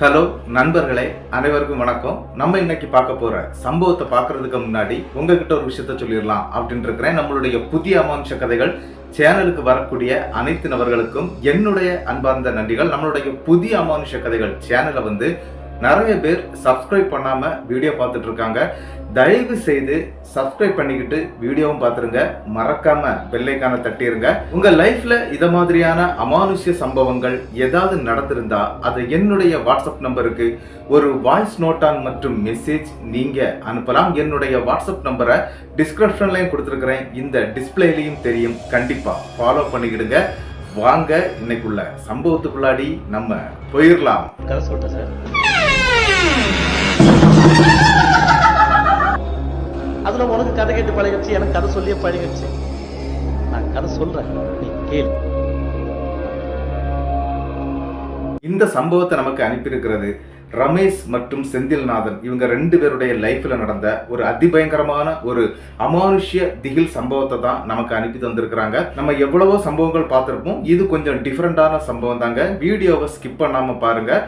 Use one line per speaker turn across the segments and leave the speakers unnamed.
Hello நண்பர்களே, அனைவருக்கும் வணக்கம். நம்ம இன்னைக்கு பார்க்க போற சம்பவத்தை பார்க்கறதுக்கு முன்னாடி உங்ககிட்ட ஒரு விஷயத்த சொல்லிடலாம் அப்படின்னு இருக்கிறேன். நம்மளுடைய புதிய அமானுஷ கதைகள் சேனலுக்கு வரக்கூடிய அனைத்து நபர்களுக்கும் என்னுடைய அன்பார்ந்த நன்றிகள். நம்மளுடைய புதிய அமானுஷ கதைகள் சேனலை நிறைய பேர் சப்ஸ்கிரைப் பண்ணாம வீடியோ பார்த்துட்டு இருக்காங்க. தயவு செய்து சப்ஸ்கிரைப் பண்ணிக்கிட்டு வீடியோவும் பார்த்துருங்க. மறக்காம பெல் ஐகானை தட்டிருங்க. உங்க லைஃப்ல இத மாதிரியான அமானுஷ்ய சம்பவங்கள் ஏதாவது நடந்திருந்தா அதை என்னுடைய வாட்ஸ்அப் நம்பருக்கு ஒரு வாய்ஸ் நோட்டான் மற்றும் மெசேஜ் நீங்க அனுப்பலாம். என்னுடைய வாட்ஸ்அப் நம்பரை டிஸ்கிரிப்ஷன்லயும் கொடுத்துருக்கிறேன், இந்த டிஸ்பிளேலையும் தெரியும். கண்டிப்பா ஃபாலோ பண்ணிக்கிடுங்க. வாங்க இன்னைக்குள்ள சம்பவத்துக்குள்ளாடி நம்ம போயிடலாம்.
கதை சொல்லிட்டேன் சார். அதுல உனக்கு கதை கேட்டு பழகிடுச்சு, எனக்கு கதை சொல்லியே பழகிடுச்சு. நான் கதை சொல்றேன், நீ கேளு.
இந்த சம்பவத்தை நமக்கு அனுப்பியிருக்கிறது ரமேஷ் மற்றும் செந்தில்நாதன். இவங்க ரெண்டு பேருடைய லைஃப்ல நடந்த ஒரு அதிபயங்கரமான ஒரு அமானுஷ்ய திகில் சம்பவத்தை தான் நமக்கு அனுப்பி தந்திருக்கிறாங்க. நம்ம எவ்வளவோ சம்பவங்கள் பார்த்திருப்போம், இது கொஞ்சம் டிஃபரெண்டான சம்பவம் தாங்க. வீடியோவை ஸ்கிப் பண்ணாம பாருங்க.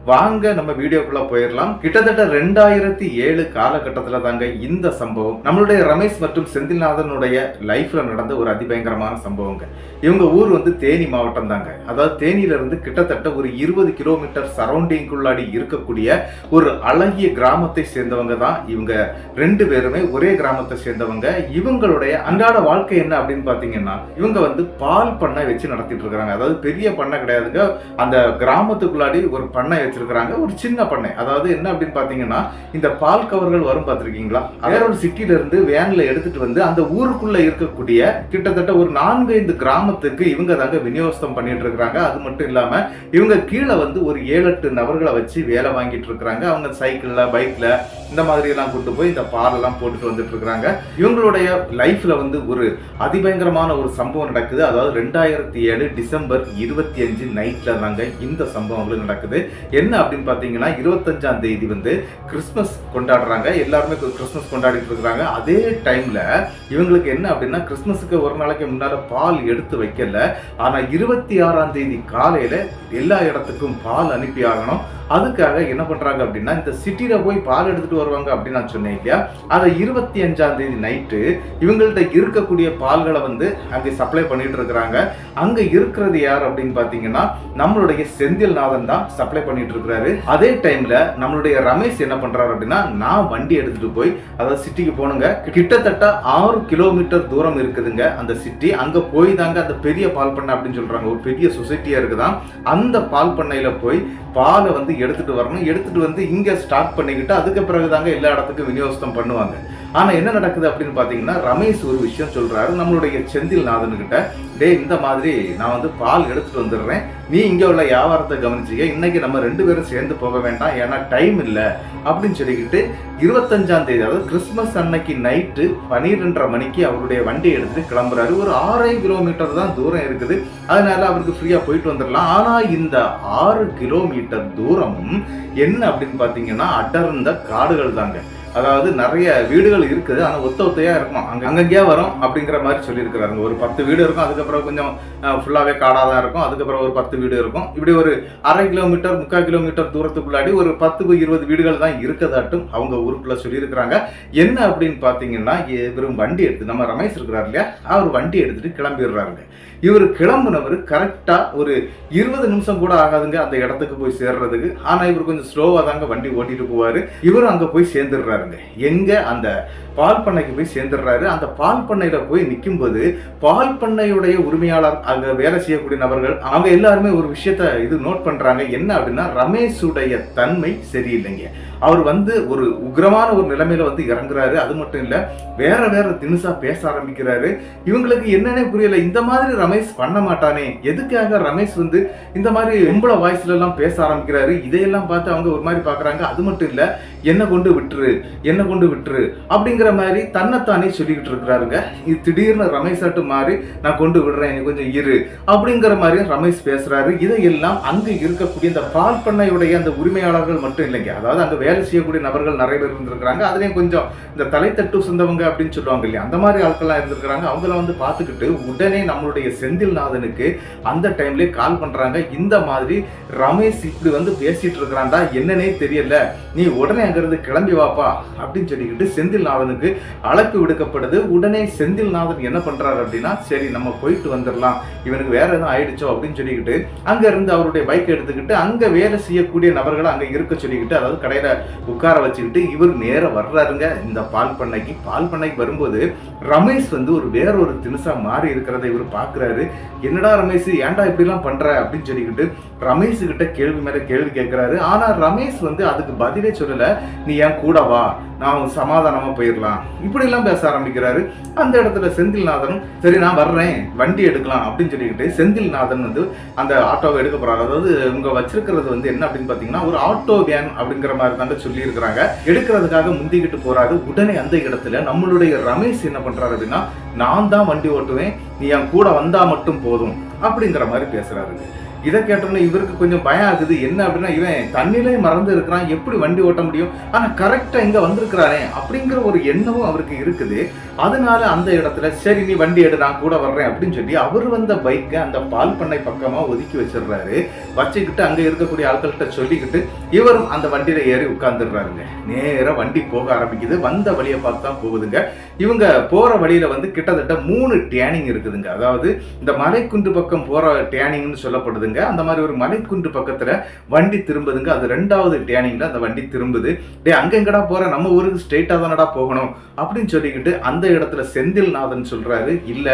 வாங்க நம்ம வீடியோக்குள்ள போயிடலாம். கிட்டத்தட்ட 2007 காலகட்டத்தில் தாங்க இந்த சம்பவம் நம்மளுடைய ரமேஷ் மற்றும் செந்தில்நாதனுடைய லைஃப்ல நடந்த ஒரு அதிபயங்கரமான சம்பவங்க. இவங்க ஊர் தேனி மாவட்டம் தாங்க. அதாவது தேனியில இருந்து கிட்டத்தட்ட ஒரு 20 கிலோமீட்டர் சரௌண்டிங்குள்ளாடி இருக்கக்கூடிய ஒரு அழகிய கிராமத்தை சேர்ந்தவங்க தான் இவங்க ரெண்டு பேருமே. ஒரே கிராமத்தை சேர்ந்தவங்க. இவங்களுடைய அன்றாட வாழ்க்கை என்ன அப்படின்னு பாத்தீங்கன்னா, இவங்க பால் பண்ணை வச்சு நடத்திட்டு இருக்காங்க. அதாவது பெரிய பண்ணை கிடையாதுங்க. அந்த கிராமத்துக்குள்ளாடி ஒரு பண்ணை வச்சிருக்காங்க, ஒரு சின்ன பண்ணை. அதாவது என்ன அப்படின்னு பாத்தீங்கன்னா, இந்த பால் கவர்கள் வரும் பார்த்திருக்கீங்களா, வேற ஒரு சிட்டில இருந்து வேன்ல எடுத்துட்டு அந்த ஊருக்குள்ள இருக்கக்கூடிய கிட்டத்தட்ட ஒரு 4-5 கிராமத்துக்கு இவங்க தாங்க விநியோகம் பண்ணிட்டு இருக்காங்க. அது மட்டும் இல்லாம இவங்க கீழே ஒரு 7-8 நபர்களை வச்சு வேலை வாங்கிட்டு இருக்காங்க. அவங்க சைக்கிள்ல பைக்ல இந்த மாதிரி எல்லாம் கொண்டு போய் இந்த பால் எல்லாம் போட்டுட்டு வந்துட்டு இருக்காங்க. இவங்களுடைய லைஃப்ல ஒரு அதிபயங்கரமான ஒரு சம்பவம் நடக்குது. அதாவது 2007 டிசம்பர் 25 நைட்ல தாங்க இந்த சம்பவங்கள் நடக்குது. என்ன அப்படின்னு பாத்தீங்கன்னா, 25ஆம் தேதி கிறிஸ்துமஸ் கொண்டாடுறாங்க. எல்லாருமே கிறிஸ்துமஸ் கொண்டாடிட்டு இருக்காங்க. அதே டைம்ல இவங்களுக்கு என்ன அப்படின்னா, கிறிஸ்துமஸுக்கு ஒரு நாளைக்கு முன்னால பால் எடுத்து வைக்கல. ஆனா 26ஆம் தேதி காலையில எல்லா இடத்துக்கும் பால் அனுப்பி ஆகணும். அதுக்காக என்ன பண்றாங்க அப்படின்னா, இந்த சிட்டில போய் பால் எடுத்துட்டு வருவாங்க அப்படின்னு நான் சொன்னேன் இல்லையா, அதை 25ஆம் தேதி நைட்டு இவங்கள்ட்ட இருக்கக்கூடிய பால்களை அங்கே சப்ளை பண்ணிட்டு இருக்கிறாங்க. அங்க இருக்கிறது யார் அப்படின்னு பாத்தீங்கன்னா, நம்மளுடைய செந்தில்நாதன் தான் சப்ளை பண்ணிட்டு இருக்கிறாரு. அதே டைம்ல நம்மளுடைய ரமேஷ் என்ன பண்றாரு அப்படின்னா, நான் வண்டி எடுத்துட்டு போய் அதாவது சிட்டிக்கு போனுங்க. கிட்டத்தட்ட 6 கிலோமீட்டர் தூரம் இருக்குதுங்க அந்த சிட்டி. அங்க போய் தாங்க அந்த பெரிய பால் பண்ணை அப்படின்னு சொல்றாங்க, ஒரு பெரிய சொசைட்டியா இருக்குதான். அந்த பால் பண்ணையில போய் பாலை எடுத்துட்டு வரணும். எடுத்துட்டு இங்க ஸ்டார்ட் பண்ணிக்கிட்டு அதுக்கு பிறகு தாங்க எல்லா இடத்துக்கும் விநியோகம் பண்ணுவாங்க. ஆனா என்ன நடக்குது அப்படின்னு பாத்தீங்கன்னா, ரமேஷ் ஒரு விஷயம் சொல்றாரு நம்மளுடைய செந்தில்நாதன் கிட்ட, டே இந்த மாதிரி நான் பால் எடுத்துட்டு வந்துடுறேன், நீ இங்க உள்ள வியாபாரத்தை கவனிச்சிக்க, இன்னைக்கு நம்ம ரெண்டு பேரும் சேர்ந்து போக வேண்டாம், ஏன்னா டைம் இல்லை அப்படின்னு சொல்லிக்கிட்டு 25ஆம் தேதி அதாவது கிறிஸ்துமஸ் அன்னைக்கு நைட்டு 12:30 மணிக்கு அவருடைய வண்டியை எடுத்துட்டு கிளம்புறாரு. ஒரு 6 கிலோமீட்டர் தான் தூரம் இருக்குது. அதனால அவருக்கு ஃப்ரீயா போயிட்டு வந்துடலாம். ஆனா இந்த 6 கிலோமீட்டர் தூரமும் என்ன அப்படின்னு பாத்தீங்கன்னா, அடர்ந்த காடுகள் தாங்க. அதாவது நிறைய வீடுகள் இருக்குது, ஆனா ஒத்தையா இருக்கும், அங்கங்கேயா வரும் அப்படிங்கிற மாதிரி சொல்லியிருக்கிறாங்க. ஒரு 10 வீடு இருக்கும், அதுக்கப்புறம் கொஞ்சம் ஃபுல்லாவே காடாதான் இருக்கும், அதுக்கப்புறம் ஒரு 10 வீடு இருக்கும். இப்படி ஒரு 1/2 கிலோமீட்டர் 3/4 கிலோமீட்டர் தூரத்துக்குள்ளாடி ஒரு 10-20 வீடுகள் தான் இருக்கதாட்டும் அவங்க ஊருக்குள்ள சொல்லியிருக்கிறாங்க. என்ன அப்படின்னு பாத்தீங்கன்னா, வெறும் வண்டி எடுத்து நம்ம ரமேஷ் இருக்கிறார் இல்லையா, அவர் வண்டி எடுத்துட்டு கிளம்பிடுறாருங்க. இவர் கிளம்புனவர் கரெக்டா ஒரு 20 நிமிஷம் கூட ஆகாதுங்க அந்த இடத்துக்கு போய் சேர்றதுக்கு. ஆனா இவர் கொஞ்சம் ஸ்லோவா தாங்க வண்டி ஓட்டிட்டு போவாரு. இவரும் அங்க போய் சேர்ந்துடுறாருங்க. எங்க அந்த பால் பண்ணைக்கு போய் சேர்ந்துடுறாரு. அந்த பால் பண்ணையில போய் நிற்கும் போது பால் பண்ணையுடைய உரிமையாளர், அங்க வேலை செய்யக்கூடிய நபர்கள், அவங்க எல்லாருமே ஒரு விஷயத்த நோட் பண்றாங்க. என்ன அப்படின்னா, ரமேஷுடைய தன்மை சரியில்லைங்க. அவர் ஒரு உக்ரமான ஒரு நிலைமையில இறங்குறாரு. அது மட்டும் இல்ல, வேற வேற தினுசா பேச ஆரம்பிக்கிறாரு. இவங்களுக்கு என்னன்னே புரியல. இந்த மாதிரி ரமேஷ் பண்ண மாட்டானே, எதுக்காக ரமேஷ் இந்த மாதிரி எம்பள வாய்ஸ்ல எல்லாம் பேச ஆரம்பிக்கிறாரு. இதையெல்லாம் பார்த்து அவங்க ஒரு மாதிரி பாக்குறாங்க. அது மட்டும் இல்ல, என்ன கொண்டு விட்டுரு அப்படிங்கிற மாதிரி தன்னைத்தானே சொல்லிக்கிட்டு இருக்கிறாருங்க. இது திடீர்னு ரமேஷ் ஆட்டு மாறி, நான் கொண்டு விடுறேன், நீ கொஞ்சம் இரு அப்படிங்கிற மாதிரி ரமேஷ் பேசுறாரு. இதையெல்லாம் அங்க இருக்கக்கூடிய இந்த பால் பண்ணையுடைய அந்த உரிமையாளர்கள் மட்டும் இல்லைங்க, அதாவது அங்க வேலை செய்யக்கூடிய நபர்கள் நிறைய பேர் இருந்திருக்கிறாங்க. அதுலேயும் கொஞ்சம் இந்த தலைத்தட்டு சொந்தவங்க அப்படின்னு சொல்லுவாங்க இல்லையா, அந்த மாதிரி ஆட்கள்லாம் இருந்திருக்கிறாங்க. அவங்கள வந்து பார்த்துக்கிட்டு உடனே நம்மளுடைய செந்தில்நாதனுக்கு அந்த டைம்லேயே கால் பண்ணுறாங்க. இந்த மாதிரி ரமேஷ் இப்படி வந்து பேசிட்டு இருக்கிறான்டா, என்னன்னே தெரியல, நீ உடனே அங்கிருந்து கிளம்பி வாப்பா அப்படின்னு சொல்லிக்கிட்டு செந்தில்நாதனுக்கு அழைப்பு விடுக்கப்படுது. உடனே செந்தில்நாதன் என்ன பண்றாரு அப்படின்னா, சரி நம்ம போயிட்டு வந்துடலாம், இவனுக்கு வேற எதுவும் ஆயிடுச்சோ அப்படின்னு சொல்லிக்கிட்டு அங்க இருந்து அவருடைய பைக் எடுத்துக்கிட்டு அங்க வேலை செய்யக்கூடிய நபர்களை அங்க இருக்க சொல்லிக்கிட்டு, அதாவது கடையில உட்கார வச்சுக்கிட்டு இவர் நேரம் வர்றாருங்க இந்த பால் பண்ணைக்கு வரும்போது ரமேஷ் வந்து வேற ஒரு தினுசா மாறி இருக்கிறத இவர் பாக்குறாரு. என்னடா ரமேஷ், ஏன்டா இப்படி எல்லாம் பண்ற அப்படின்னு சொல்லிக்கிட்டு ரமேஷ் கிட்ட கேள்வி மேல கேள்வி கேட்கிறாரு. ஆனா ரமேஷ் வந்து அதுக்கு பதிலே சொல்லல. நீ என் கூட வா, நான் சமாதானமா போயிடலாம், இப்படி எல்லாம் பேச ஆரம்பிக்கிறாரு. அந்த இடத்துல செந்தில்நாதனும் சரி நான் வர்றேன், வண்டி எடுக்கலாம் அப்படின்னு சொல்லிக்கிட்டு செந்தில்நாதன் வந்து அந்த ஆட்டோவை எடுக்க போறாரு. அதாவது இவங்க வச்சிருக்கிறது வந்து என்ன அப்படின்னு பாத்தீங்கன்னா ஒரு ஆட்டோ வேன் அப்படிங்கிற மாதிரி தாங்க சொல்லி இருக்கிறாங்க. எடுக்கிறதுக்காக முந்திக்கிட்டு போறாரு. உடனே அந்த இடத்துல நம்மளுடைய ரமேஷ் என்ன பண்றாரு அப்படின்னா, நான் தான் வண்டி ஓட்டுவேன், நீ என் கூட வந்தா மட்டும் போதும் அப்படிங்கிற மாதிரி பேசுறாரு. இதை கேட்டோம்னா இவருக்கு கொஞ்சம் பயம் ஆகுது. என்ன அப்படின்னா, இவன் தண்ணிலே மறந்து இருக்கிறான், எப்படி வண்டி ஓட்ட முடியும், ஆனா கரெக்டா இங்க வந்திருக்கிறானே அப்படிங்கிற ஒரு எண்ணமும் அவருக்கு இருக்குது. அதனால அந்த இடத்துல சரி நீ வண்டி எடு, நான் கூட வர்றேன் அப்படின்னு சொல்லி அவர் வந்த பைக்கை அந்த பால் பண்ணை பக்கமா ஒதுக்கி வச்சிடுறாரு. வச்சுக்கிட்டு அங்க இருக்கக்கூடிய ஆட்கள்கிட்ட சொல்லிக்கிட்டு இவரும் அந்த வண்டியில ஏறி உட்கார்ந்துடுறாருங்க. நேர வண்டி போக ஆரம்பிக்குது. வந்த வழியை பார்த்து தான் போகுதுங்க. இவங்க போற வழியில வந்து கிட்டத்தட்ட 3 டேனிங் இருக்குதுங்க. அதாவது இந்த மலைக்குன்று பக்கம் போற டேனிங்னு சொல்லப்படுதுங்க. அந்த மாதிரி ஒரு மலைக்குன்று பக்கத்துல வண்டி திரும்புதுங்க. அது 2வது டேனிங்ல அந்த வண்டி திரும்புது. டே அங்க எங்கடா போற, நம்ம ஊருக்கு ஸ்ட்ரெயிட்டா தானடா போகணும் அப்படின்னு சொல்லிக்கிட்டு அந்த இடத்துல செந்தில்நாதன் சொல்றாரு, இல்ல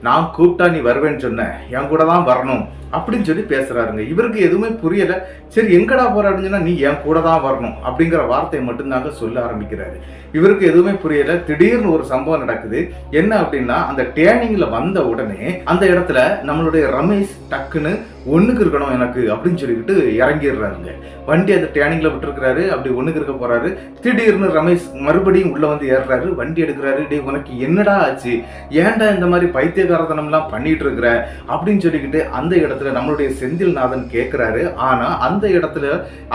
நான் கூப்பிட்டா நீ வருவேன்னு சொன்ன, என் கூட தான் வரணும் அப்படின்னு சொல்லி பேசுறாருங்க. இவருக்கு எதுவுமே புரியல. சரி எங்கடா போற அப்படின்னு சொன்னா, நீ என் கூட தான் வரணும் அப்படிங்கிற வார்த்தையை மட்டும்தாங்க சொல்ல ஆரம்பிக்கிறாரு. இவருக்கு எதுவுமே புரியல. திடீர்னு ஒரு சம்பவம் நடக்குது. என்ன அப்படின்னா, அந்த டேனிங்ல வந்த உடனே அந்த இடத்துல நம்மளுடைய ரமேஷ் டக்குன்னு ஒண்ணுக்கு இருக்கணும் எனக்கு அப்படின்னு சொல்லிக்கிட்டு இறங்கிடுறாருங்க. வண்டி அந்த டேனிங்ல விட்டுருக்கிறாரு. அப்படி ஒண்ணுக்கு இருக்க போறாரு. திடீர்னு ரமேஷ் மறுபடியும் உள்ள வந்து ஏறுறாரு. வண்டி எடுக்கிறாரு. டே உனக்கு என்னடா ஆச்சு, ஏன்டா இந்த மாதிரி பைத்தியகாரத்தனம் எல்லாம் பண்ணிட்டு இருக்கிற அப்படின்னு சொல்லிக்கிட்டு அந்த இடத்துல நம்மளுடைய செந்தில்நாதன் கேட்கிறாரு. ஆனா அந்த இடத்துல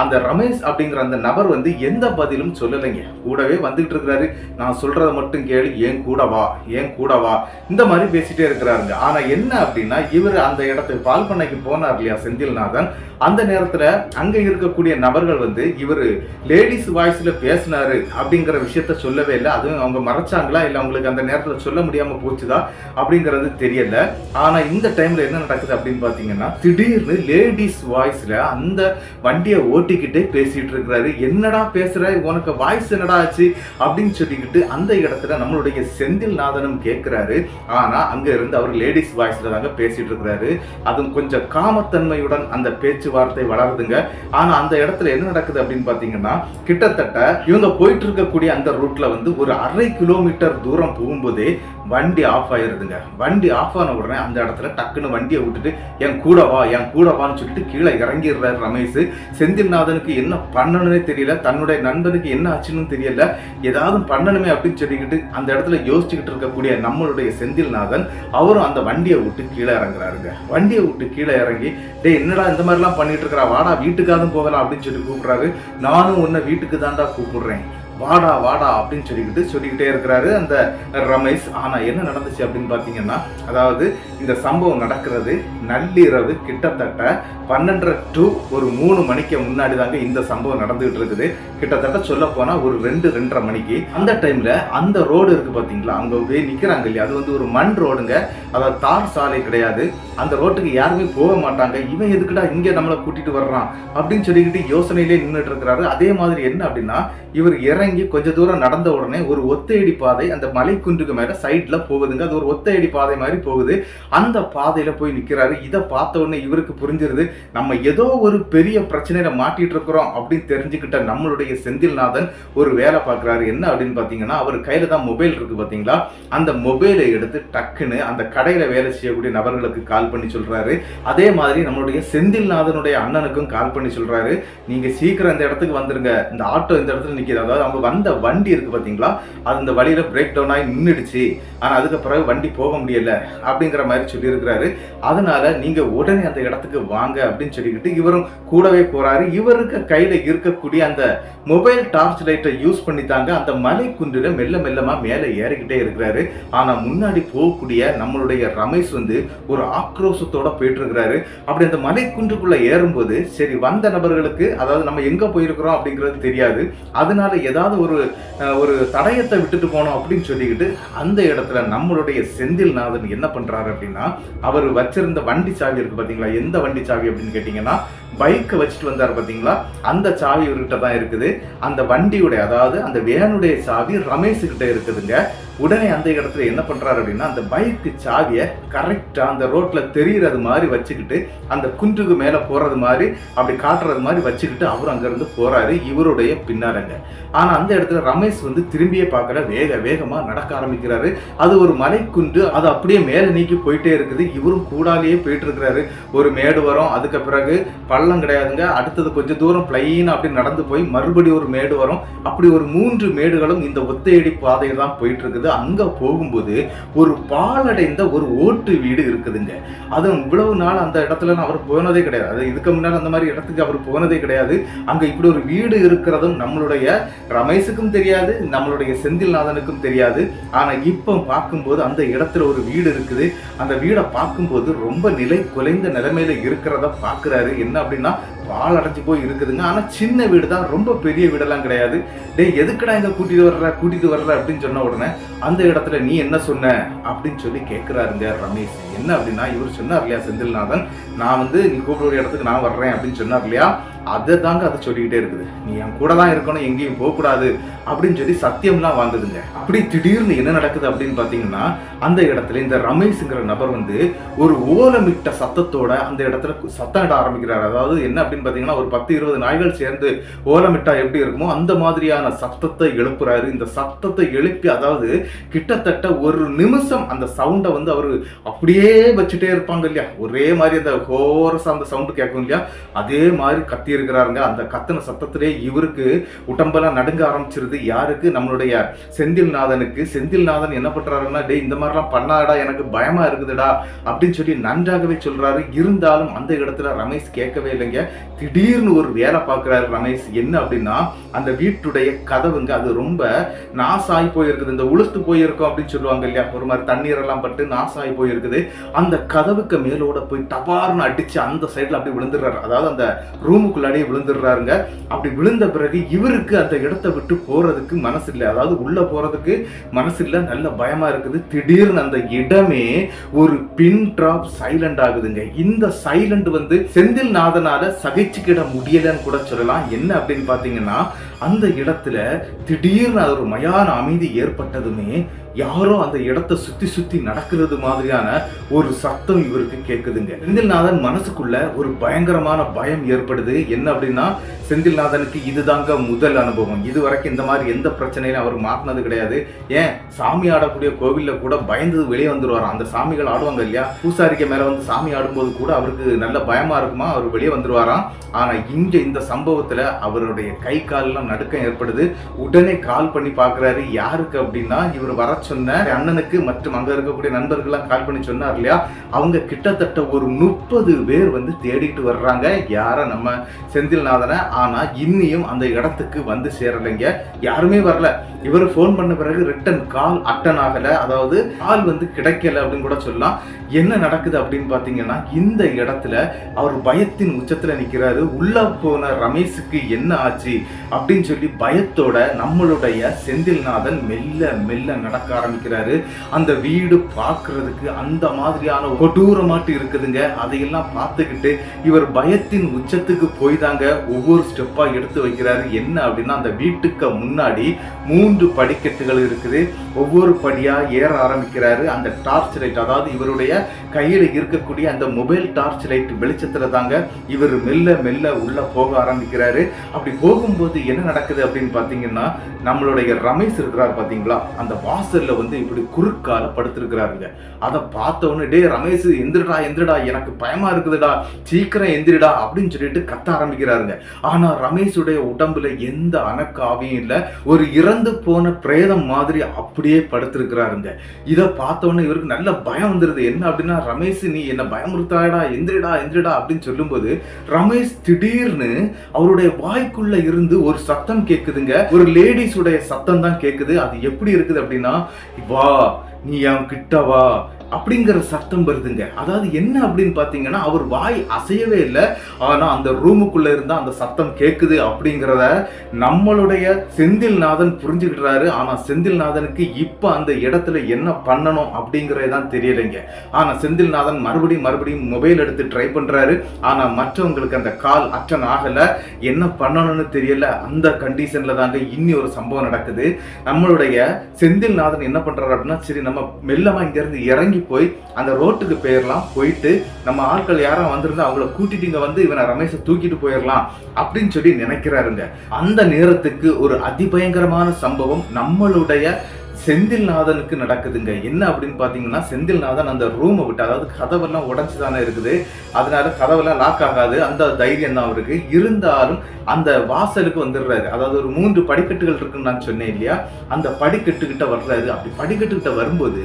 அந்த ரமேஷ் அப்படிங்கிற அந்த நபர் வந்து எந்த பதிலும் சொல்லலைங்க. கூடவே வந்துட்டு இருக்கிறாரு. நான் சொல்றத மட்டும் கேளு, ஏன் கூட வா, ஏன் கூட வா, இந்த மாதிரி பேசிட்டே இருக்கிறாருங்க. ஆனா என்ன அப்படின்னா, இவர் அந்த இடத்துக்கு பால் பண்ணைக்கு போனார் இல்லையா செந்தில்நாதன், அந்த நேரத்துல அங்க இருக்கக்கூடிய நபர்கள் வந்து இவர் லேடிஸ் வாய்ஸ்ல பேசினாரு அப்படிங்கிற விஷயத்த சொல்லவே இல்லை. அதுவும் அவங்க மறைச்சாங்களா இல்ல அவங்களுக்கு அந்த நேரத்துல சொல்ல முடியாம போச்சுதா அப்படிங்கிறது தெரியல. ஆனா இந்த டைம்ல என்ன நடக்குது அப்படின்னு பாத்தீங்கன்னா, திடீர்னு லேடிஸ் வாய்ஸ்ல அந்த வண்டியை ஓட்டிக்கிட்டே பேசிட்டு இருக்கிறாரு. என்னடா பேசுற, உனக்கு வாய்ஸ் என்னடா ஆச்சு அப்படின்னு சொல்லிக்கிட்டு அந்த இடத்துல நம்மளுடைய செந்தில்நாதனும் கேட்கிறாரு. ஆனா அங்க இருந்து அவர் லேடிஸ் வாய்ஸ்ல தாங்க பேசிட்டு இருக்கிறாரு. அதுவும் கொஞ்சம் காமத்தன்மையுடன் அந்த பேச்சுவார்த்தை வளருதுங்க. ஆனா அந்த இடத்துல என்ன நடக்குது அப்படின்னு பாத்தீங்கன்னா, கிட்டத்தட்ட இவங்க போயிட்டு இருக்கக்கூடிய அந்த ரூட்ல வந்து ஒரு 1/2 கிலோமீட்டர் தூரம் போகும்போதே வண்டி ஆஃப் ஆயிருதுங்க. வண்டி ஆஃப் ஆன உடனே அந்த இடத்துல டக்குன்னு வண்டியை விட்டுட்டு என் கூட வா, என் கூட வான்னு சொல்லிட்டு கீழே இறங்கிடுறாரு ரமேஷ். செந்தில்நாதனுக்கு என்ன பண்ணணும்னே தெரியல, தன்னுடைய நண்பனுக்கு என்ன ஆச்சுன்னு தெரியல, ஏதாவது பண்ணணுமே அப்படின்னு சொல்லிக்கிட்டு அந்த இடத்துல யோசிச்சுக்கிட்டு இருக்கக்கூடிய நம்மளுடைய செந்தில்நாதன் அவரும் அந்த வண்டியை விட்டு கீழே இறங்குறாருங்க. வண்டியை விட்டு கீழே இறங்கி, டே என்னடா இந்த மாதிரி எல்லாம் பண்ணிட்டு இருக்கிறா, வாடா வீட்டுக்காதும் போகலாம் அப்படின்னு சொல்லி கூப்பிடுறாரு. நானும் உன்னை வீட்டுக்கு தாண்டா கூப்பிடுறேன், வாடா வாடா அப்படின்னு சொல்லிக்கிட்டே இருக்கிறாரு அந்த ரமேஷ். ஆனா என்ன நடந்துச்சு அப்படின்னு பாத்தீங்கன்னா, அதாவது இந்த சம்பவம் நடக்கிறது நள்ளிரவு கிட்டத்தட்ட 12:30 to 3 மணிக்கு முன்னாடி தாங்க இந்த சம்பவம் நடந்துகிட்டு இருக்குது. கிட்டத்தட்ட சொல்ல போனா ஒரு 2-2:30 மணிக்கு. அந்த டைம்ல அந்த ரோடு இருக்கு பாத்தீங்களா, அங்க போய் நிக்கிறாங்க இல்லையா, அது வந்து ஒரு மண் ரோடுங்க. அதாவது தார் சாலை கிடையாது. அந்த ரோட்டுக்கு யாருமே போக மாட்டாங்க. இவன் எதுக்குடா இங்க நம்மளை கூட்டிட்டு வர்றான் அப்படின்னு சொல்லிக்கிட்டு யோசனையிலே நின்றுட்டு இருக்கிறாரு. அதே மாதிரி என்ன அப்படின்னா, இவர் இறங்கி கொஞ்ச தூரம் நடந்த உடனே ஒரு ஒத்தையடி பாதை அந்த மலைக்குன்றுக்கு மேல சைட்ல போகுதுங்க. அது ஒரு ஒத்தையடி பாதை மாதிரி போகுது. அந்த பாதையில போய் நிக்கிறாரு. இதை பார்த்த உடனே இவருக்கு புரிஞ்சிருது, நம்ம ஏதோ ஒரு பெரிய பிரச்சனையில மாட்டிட்டு இருக்கிறோம் அப்படின்னு தெரிஞ்சுக்கிட்ட நம்மளுடைய செந்தில்நாதன் ஒரு வேலை பார்க்கிறாரு. என்ன அப்படின்னு பாத்தீங்கன்னா, அவர் கையில தான் மொபைல் இருக்கு பாத்தீங்களா, அந்த மொபைலை எடுத்து டக்குன்னு அந்த கடையில வேலை செய்யக்கூடிய நபர்களுக்கு கால் பண்ணி சொல்றாரு. அதே மாதிரி நம்மளுடைய செந்தில்நாதனுடைய அண்ணனுக்கும் கால் பண்ணி சொல்றாரு, நீங்க சீக்கிரம் இந்த இடத்துக்கு வந்துருங்க, இந்த ஆட்டோ இந்த இடத்துல நிக்குது, அதாவது அவங்க அவங்க வந்த வண்டி இருக்கு பாத்தீங்களா, அது இந்த வழியில பிரேக் டவுன் ஆகி நின்றுடுச்சு, ஆனா அதுக்கு பிறகு வண்டி போக முடியல அப்படிங்கிற மாதிரி சொல்லி இருக்கிறாரு. அதனால நீங்க உடனே அந்த இடத்துக்கு வாங்க அப்படின்னு சொல்லிக்கிட்டு இவரும் கூடவே போறாரு. இவருக்கு கையில இருக்கக்கூடிய அந்த மொபைல் டார்ச் லைட்டை யூஸ் பண்ணி தாங்க அந்த மலை குன்றுல மெல்ல மெல்லமா மேல ஏறிக்கிட்டே இருக்கிறாரு. ஆனா முன்னாடி போகக்கூடிய நம்மளுடைய ரமேஷ் வந்து ஒரு ஆக்ரோஷத்தோட போயிட்டு இருக்கிறாரு. அப்படி அந்த மலை குன்றுக்குள்ள ஏறும்போது சரி வந்த நபர்களுக்கு, அதாவது நம்ம எங்க போயிருக்கிறோம் அப்படிங்கிறது தெரியாது, அதனால ஏதாவது ஒரு தடயத்தை விட்டுட்டு போனோம் அப்படின்னு சொல்லிக்கிட்டு அந்த இடத்துல நம்மளுடைய செந்தில்நாதன் என்ன பண்றாரு அப்படின்னா, அவர் வச்சிருந்த வண்டி சாவி இருக்கு பாத்தீங்களா, எந்த வண்டி சாவி அப்படின்னு கேட்டீங்கன்னா பைக்கை வச்சுட்டு வந்தாரு பாத்தீங்களா, அந்த சாவி இவர்கிட்ட தான் இருக்குது. அந்த வண்டியுடைய, அதாவது அந்த வேனுடைய சாவி ரமேஷ் கிட்ட இருக்குதுங்க. உடனே அந்த இடத்துல என்ன பண்றாரு அப்படின்னா, அந்த பைக்கு சாவியை கரெக்டா அந்த ரோட்ல தெரிகிறது மாதிரி வச்சுக்கிட்டு, அந்த குன்றுக்கு மேல போறது மாதிரி அப்படி காட்டுறது மாதிரி வச்சுக்கிட்டு அவர் அங்க இருந்து போறாரு இவருடைய பின்னாரங்க. ஆனா அந்த இடத்துல ரமேஷ் வந்து திரும்பியே பார்க்கல, வேகமா நடக்க ஆரம்பிக்கிறாரு. அது ஒரு மலை குன்று, அது அப்படியே மேல நீக்கி போயிட்டே இருக்குது. இவரும் கூடாலேயே போயிட்டு இருக்கிறாரு. ஒரு மேடு வரும், அதுக்கு பிறகு பள்ளம் கிடையாதுங்க, அடுத்தது கொஞ்சம் தூரம் பிளைனா அப்படி நடந்து போய் மறுபடியும் ஒரு மேடு வரும். அப்படி ஒரு 3 மேடுகளும் இந்த ஒத்தையடி பாதையை தான் போயிட்டு இருக்குது. அங்க போகும்போது ஒரு பாலடைந்த ஒரு ஓட்டு வீடு இருக்குதுங்க. அதுவும் இவ்வளவு நாள் அந்த இடத்துல அவர் போனதே கிடையாது. அது இதுக்கு முன்னால் அந்த மாதிரி இடத்துக்கு அவர் போனதே கிடையாது. அங்க இப்படி ஒரு வீடு இருக்கிறதும் நம்மளுடைய ரமேஷுக்கும் தெரியாது, நம்மளுடைய செந்தில்நாதனுக்கும் தெரியாது. ஆனா இப்ப பார்க்கும்போது அந்த இடத்துல ஒரு வீடு இருக்குது. அந்த வீடை பார்க்கும்போது ரொம்ப நிலை குலைந்த நிலைமையில இருக்கிறத பாக்குறாரு. என்ன அப்படின்னா பால் அடைஞ்சு போய் இருக்குதுங்க. ஆனா சின்ன வீடு தான், ரொம்ப பெரிய வீடெல்லாம் கிடையாது. டேய் எதுக்குடா இங்க கூட்டிட்டு வர்ற அப்படின்னு சொன்ன உடனே அந்த இடத்துல நீ என்ன சொன்ன அப்படின்னு சொல்லி கேட்கிறாருங்க ரமேஷ். என்ன அப்படின்னா, இவர் சொன்னார் இல்லையா செந்தில்நாதன், நான் வந்து நீ கூப்பிடுற இடத்துக்கு நான் வர்றேன் அப்படின்னு சொன்னார் இல்லையா, அதை தாங்க அதை சொல்லிக்கிட்டே இருக்குது. நீ என் கூட தான் இருக்கணும், எங்கேயும் போகக்கூடாது அப்படின்னு சொல்லி சத்தியம்லாம் வாங்குதுங்க. அப்படி திடீர்னு என்ன நடக்குது அப்படின்னு பாத்தீங்கன்னா, அந்த இடத்துல இந்த ரமேஷ்ங்கிற நபர் வந்து ஒரு ஓலமிட்ட சத்தத்தோட அந்த இடத்துல சத்தம் இட ஆரம்பிக்கிறார். அதாவது என்ன அப்படின்னு பாத்தீங்கன்னா, ஒரு 10-20 நாய்கள் சேர்ந்து ஓலமிட்டா எப்படி இருக்குமோ அந்த மாதிரியான சத்தத்தை எழுப்புறாரு. இந்த சத்தத்தை எழுப்பி, அதாவது கிட்டத்தட்ட ஒரு நிமிஷம் அந்த சவுண்டை வந்து அவரு அப்படியே வச்சுட்டே இருப்பாங்க இல்லையா, ஒரே மாதிரி அந்த ஹோரஸா அந்த சவுண்டு கேட்கும் இல்லையா, அதே மாதிரி கத்தி இருக்கிறாருங்க. அந்த கத்தின சத்தத்திலே இவருக்கு உடம்பெல்லாம் நடுங்க ஆரம்பிச்சிருது. யாருக்கு? நம்மளுடைய செந்தில்நாதனுக்கு. செந்தில்நாதன் என்ன பண்றாருன்னா, டே இந்த மாதிரிலாம் பண்ணாடா, எனக்கு பயமா இருக்குதுடா அப்படின்னு சொல்லி நன்றாகவே சொல்றாரு. இருந்தாலும் அந்த இடத்துல ரமேஷ் கேட்கவே இல்லைங்க. திடீர்னு ஒரு வேலை பார்க்கிறாரு ரமேஷ். என்ன அப்படின்னா, அந்த வீட்டுடைய கதவுங்க அது ரொம்ப நாசாகி போயிருக்குது. இந்த உளுத்து போயிருக்கும் அப்படின்னு சொல்லுவாங்க இல்லையா, ஒரு மாதிரி தண்ணீர் எல்லாம் பட்டு நாசாகி போயிருக்குது. அந்த கதவுக்கு மேலோட போய் டபார்னு அடிச்சு அந்த சைட்ல அப்படி விழுந்துடுறாரு. அதாவது அந்த ரூமுக்குள்ளாடியே விழுந்துடுறாருங்க. அப்படி விழுந்த பிறகு இவருக்கு அந்த இடத்தை விட்டு போறதுக்கு மனசு இல்லை, அதாவது உள்ள போறதுக்கு மனசு இல்லை. நல்ல பயமா இருக்குது. திடீர்னு அந்த இடமே ஒரு பின் டிராப் சைலண்ட் ஆகுதுங்க. இந்த சைலண்ட் வந்து செந்தில்நாதனால சகிச்சுக்கிட முடியலன்னு கூட சொல்லலாம். என்ன அப்படின்னு பாத்தீங்கன்னா, அந்த இடத்துல திடீர்னு அது ஒரு மயான அமைதி ஏற்பட்டதுமே யாரோ அந்த இடத்தை சுத்தி நடக்கிறது மாதிரியான ஒரு சத்தம் இவருக்கு கேட்குதுங்க. செந்தில்நாதன் மனசுக்குள்ள ஒரு பயங்கரமான பயம் ஏற்படுது. என்ன அப்படின்னா, செந்தில்நாதனுக்கு இதுதாங்க முதல் அனுபவம். இதுவரைக்கும் இந்த மாதிரி எந்த பிரச்சனையிலும் அவர் மாட்டினது கிடையாது. ஏன், சாமி ஆடக்கூடிய கோவில்ல கூட பயந்தது வெளியே வந்துருவாராம். அந்த சாமிகள் ஆடுவாங்க இல்லையா, பூசாரிக்கு மேல வந்து சாமி ஆடும்போது கூட அவருக்கு நல்ல பயமா இருக்குமா, அவர் வெளியே வந்துருவாராம். ஆனா இங்க இந்த சம்பவத்துல அவருடைய கை கால்லாம் நடுக்கம் ஏற்படுது. உடனே கால் பண்ணி பாக்குறாரு. யாருக்கு அப்படின்னா, இவர் வர சொன்ன அண்ணனுக்கு மற்றும் அங்க இருக்கக்கூடிய நண்பர்கள்லாம் கால் பண்ணி சொன்னார் இல்லையா, அவங்க கிட்டத்தட்ட ஒரு 30 பேர் வந்து தேடிட்டு வர்றாங்க. யார? நம்ம செந்தில்நாதனை. ஆனா இன்னியும் அந்த இடத்துக்கு வந்து சேரலைங்க, யாருமே வரல. இவர் போன் பண்ண பிறகு ரிட்டன் கால் அட்டன் ஆகல, அதாவது கால் வந்து கிடைக்கல அப்படின்னு கூட சொல்லலாம். என்ன நடக்குது அப்படின்னு பாத்தீங்கன்னா, இந்த இடத்துல அவர் பயத்தின் உச்சத்துல நிக்கிறாரு. உள்ள போன ரமேஷுக்கு என்ன ஆச்சு அப்படின்னு சொல்லி பயத்தோட நம்மளுடைய செந்தில்நாதன் மெல்ல நடக்க ஆரம்பிக்கிறாரு. அந்த வீடு பார்க்கிறதுக்கு அந்த மாதிரியான கொடூரமாட்டு இருக்குதுங்க. அதையெல்லாம் பார்த்துக்கிட்டு இவர் பயத்தின் உச்சத்துக்கு போய் தாங்க ஒவ்வொரு ஸ்டெப்பா எடுத்து வைக்கிறாரு. என்ன அப்படின்னா, அந்த வீட்டுக்கு முன்னாடி 3 படிக்கட்டுகள் இருக்குது. ஒவ்வொரு படியா ஏற ஆரம்பிக்கிறாரு. அந்த டார்ச் லைட், அதாவது இவருடைய கையில இருக்கக்கூடிய அந்த மொபைல் டார்ச் லைட் வெளிச்சத்துல தாங்க இவர் மெல்ல உள்ள போக ஆரம்பிக்கிறாரு. அப்படி போகும்போது என்ன என்ன நடக்குது அப்படின்னு பாத்தீங்கன்னா, நம்மளுடைய ரமேஷ் இருக்கிறார் பாத்தீங்களா, அந்த வாசல்ல வந்து இப்படி குறுக்கால படுத்திருக்கிறாருங்க. அதை பார்த்த உடனே, டே ரமேஷ் எந்திரடா எந்திரடா, எனக்கு பயமா இருக்குதுடா, சீக்கிரம் எந்திரிடா அப்படின்னு சொல்லிட்டு கத்த ஆரம்பிக்கிறாருங்க. ஆனா ரமேஷுடைய உடம்புல எந்த அனக்காவையும் இல்ல, ஒரு இறந்து போன பிரேதம் மாதிரி அப்படியே படுத்திருக்கிறாருங்க. இதை பார்த்த உடனே இவருக்கு நல்ல பயம் வந்துருது. என்ன அப்படின்னா, ரமேஷ் நீ என்ன பயமுறுத்தாடா, எந்திரிடா எந்திரிடா அப்படின்னு சொல்லும்போது ரமேஷ் திடீர்னு அவருடைய வாய்க்குள்ள இருந்து ஒரு சத்தம் கேக்குதுங்க. ஒரு லேடிஸ் உடைய சத்தம் தான் கேக்குது. அது எப்படி இருக்குது அப்படின்னா, வா நீ என் கிட்ட வா அப்படிங்கிற சத்தம் வருதுங்க. அதாவது என்ன அப்படின்னு பாத்தீங்கன்னா, அவர் வாய் அசையவே இல்லை, ஆனா அந்த ரூமுக்குள்ள இருந்தா அந்த சத்தம் கேக்குது அப்படிங்கிறத நம்மளுடைய செந்தில்நாதன் புரிஞ்சுக்கிட்டாரு. ஆனா செந்தில்நாதனுக்கு இப்ப அந்த இடத்துல என்ன பண்ணணும் அப்படிங்கறதான் தெரியலைங்க. ஆனா செந்தில்நாதன் மறுபடியும் மொபைல் எடுத்து ட்ரை பண்றாரு. ஆனா மற்றவங்களுக்கு அந்த கால் அட்டன் ஆகல. என்ன பண்ணணும்னு தெரியல. அந்த கண்டிஷன்ல தாங்க இன்னி ஒரு சம்பவம் நடக்குது. நம்மளுடைய செந்தில்நாதன் என்ன பண்றாரு அப்படின்னா, சரி நம்ம மெல்லமா இங்க இருந்து இறங்கி போய் அந்த ரோட்டுக்கு போயிடலாம், போயிட்டு நம்ம ஆட்கள் யாரும் வந்திருந்தா அவங்கள கூட்டிட்டு இங்க வந்து இவனை ரமேஷை தூக்கிட்டு போயிடலாம் அப்படின்னு சொல்லி நினைக்கிறாருங்க. அந்த நேரத்துக்கு ஒரு அதிபயங்கரமான சம்பவம் நம்மளுடைய செந்தில்நாதனுக்கு நடக்குதுங்க. என்ன அப்படின்னு பாத்தீங்கன்னா, செந்தில்நாதன் அந்த ரூமை விட்டு, அதாவது கதவெல்லாம் உடைச்சுதானே இருக்குது, அதனால கதவெல்லாம் லாக் ஆகாது, அந்த தைரியம் தான் அவருக்கு இருந்தாலும் அந்த வாசலுக்கு வந்துடுறாரு. அதாவது ஒரு 3 படிக்கட்டுகள் இருக்குன்னு நான் சொன்னேன் இல்லையா, அந்த படிக்கட்டுக்கிட்ட வர்றாரு. அப்படி படிக்கட்டுக்கிட்ட வரும்போது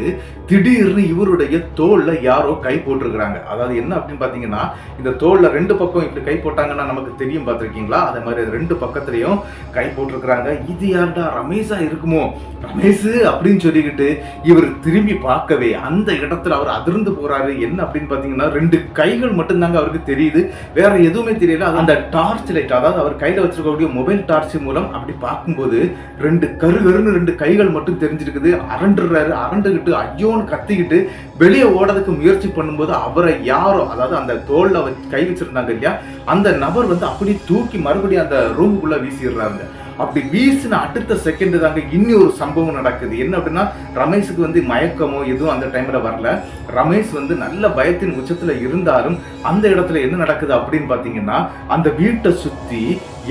திடீர்னு இவருடைய தோல்ல யாரோ கை போட்டிருக்கிறாங்க. அதாவது என்ன அப்படின்னு பாத்தீங்கன்னா, இந்த தோல்ல 2 பக்கம் இப்படி கை போட்டாங்கன்னா நமக்கு தெரியும், பார்த்திருக்கீங்களா? அதே மாதிரி 2 பக்கத்துலயும் கை போட்டிருக்கிறாங்க. இது யாருடா, ரமேஷா இருக்குமோ, ரமேஷ் அப்படின்னு சொல்லிக்கிட்டு இவர் திரும்பி பார்க்கவே அந்த இடத்துல அவர் அதிர்ந்து போறாரு. என்ன அப்படின்னு பாத்தீங்கன்னா, 2 கைகள் மட்டும் தாங்க அவருக்கு தெரியுது, வேற எதுவுமே தெரியல. அந்த டார்ச் லைட், அதாவது அவர் கையில வச்சிருக்கக்கூடிய மொபைல் டார்ச் மூலம் அப்படி பார்க்கும்போது 2 கருகருன்னு 2 கைகள் மட்டும் தெரிஞ்சிருக்குது. அரண்டுறாரு. அரண்டுகிட்டு ஐயோன்னு கத்திக்கிட்டு வெளியே ஓடதுக்கு முயற்சி பண்ணும்போது அவரை யாரோ, அதாவது அந்த தோல்ல கை வச்சிருந்தாங்க இல்லையா, அந்த நபர் வந்து அப்படி தூக்கி மறுபடியும் அந்த ரூமுக்குள்ள வீசிடுறாங்க. அப்படி வீசின அடுத்த செகண்ட் தாங்க இன்னி ஒரு சம்பவம் நடக்குது. என்ன அப்படின்னா, ரமேஷுக்கு வந்து மயக்கமோ எதுவும் அந்த டைம்ல வரல. ரமேஷ் வந்து நல்ல பயத்தின் உச்சத்துல இருந்தாலும் அந்த இடத்துல என்ன நடக்குது அப்படின்னு பாத்தீங்கன்னா, அந்த வீட்டை சுத்தி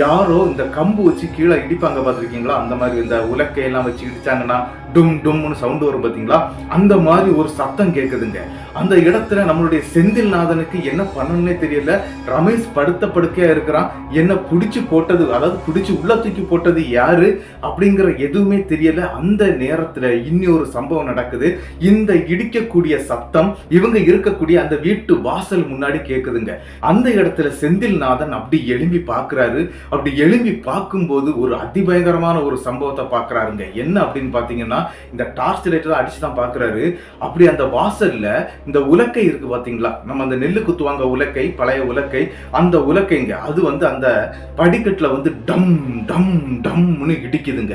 யாரோ இந்த கம்பு வச்சு கீழே இடிப்பாங்க, பார்த்துருக்கீங்களா? அந்த மாதிரி இந்த உலக்கையெல்லாம் வச்சு இடிச்சாங்கன்னா டும் டும்னு சவுண்ட் வரும் பார்த்தீங்களா? அந்த மாதிரி ஒரு சத்தம் கேட்குதுங்க. அந்த இடத்துல நம்மளுடைய செந்தில்நாதனுக்கு என்ன பண்ணணும்னே தெரியல. ரமேஷ் படுத்த படுக்கையா இருக்கிறான். என்ன பிடிச்சு போட்டது, அதாவது பிடிச்சு உள்ள தூக்கி போட்டது யாரு அப்படிங்கிற எதுவுமே தெரியல. அந்த நேரத்துல இன்னொரு சம்பவம் நடக்குது. இந்த இடிக்கக்கூடிய சத்தம் இவங்க இருக்கக்கூடிய அந்த வீட்டு வாசல் முன்னாடி கேட்குதுங்க. அந்த இடத்துல செந்தில்நாதன் அப்படி எழும்பி பார்க்கிறாரு. அப்படி எழும்பி பார்க்கும்போது ஒரு அதிபயங்கரமான ஒரு சம்பவத்தை பார்க்கறாருங்க. என்ன அப்படின்னு பாத்தீங்கன்னா, இந்த டார்ச் லைட் அடிச்சு தான் பார்க்கறாரு. அப்படி அந்த வாசல்ல இந்த உலக்கை இருக்கு பாத்தீங்களா, நம்ம அந்த நெல்லு குத்துவாங்க உலக்கை, பழைய உலக்கை, அந்த உலக்கைங்க அது வந்து அந்த படிக்கட்டுல வந்து டம் டம் டம்னு இடிக்குதுங்க.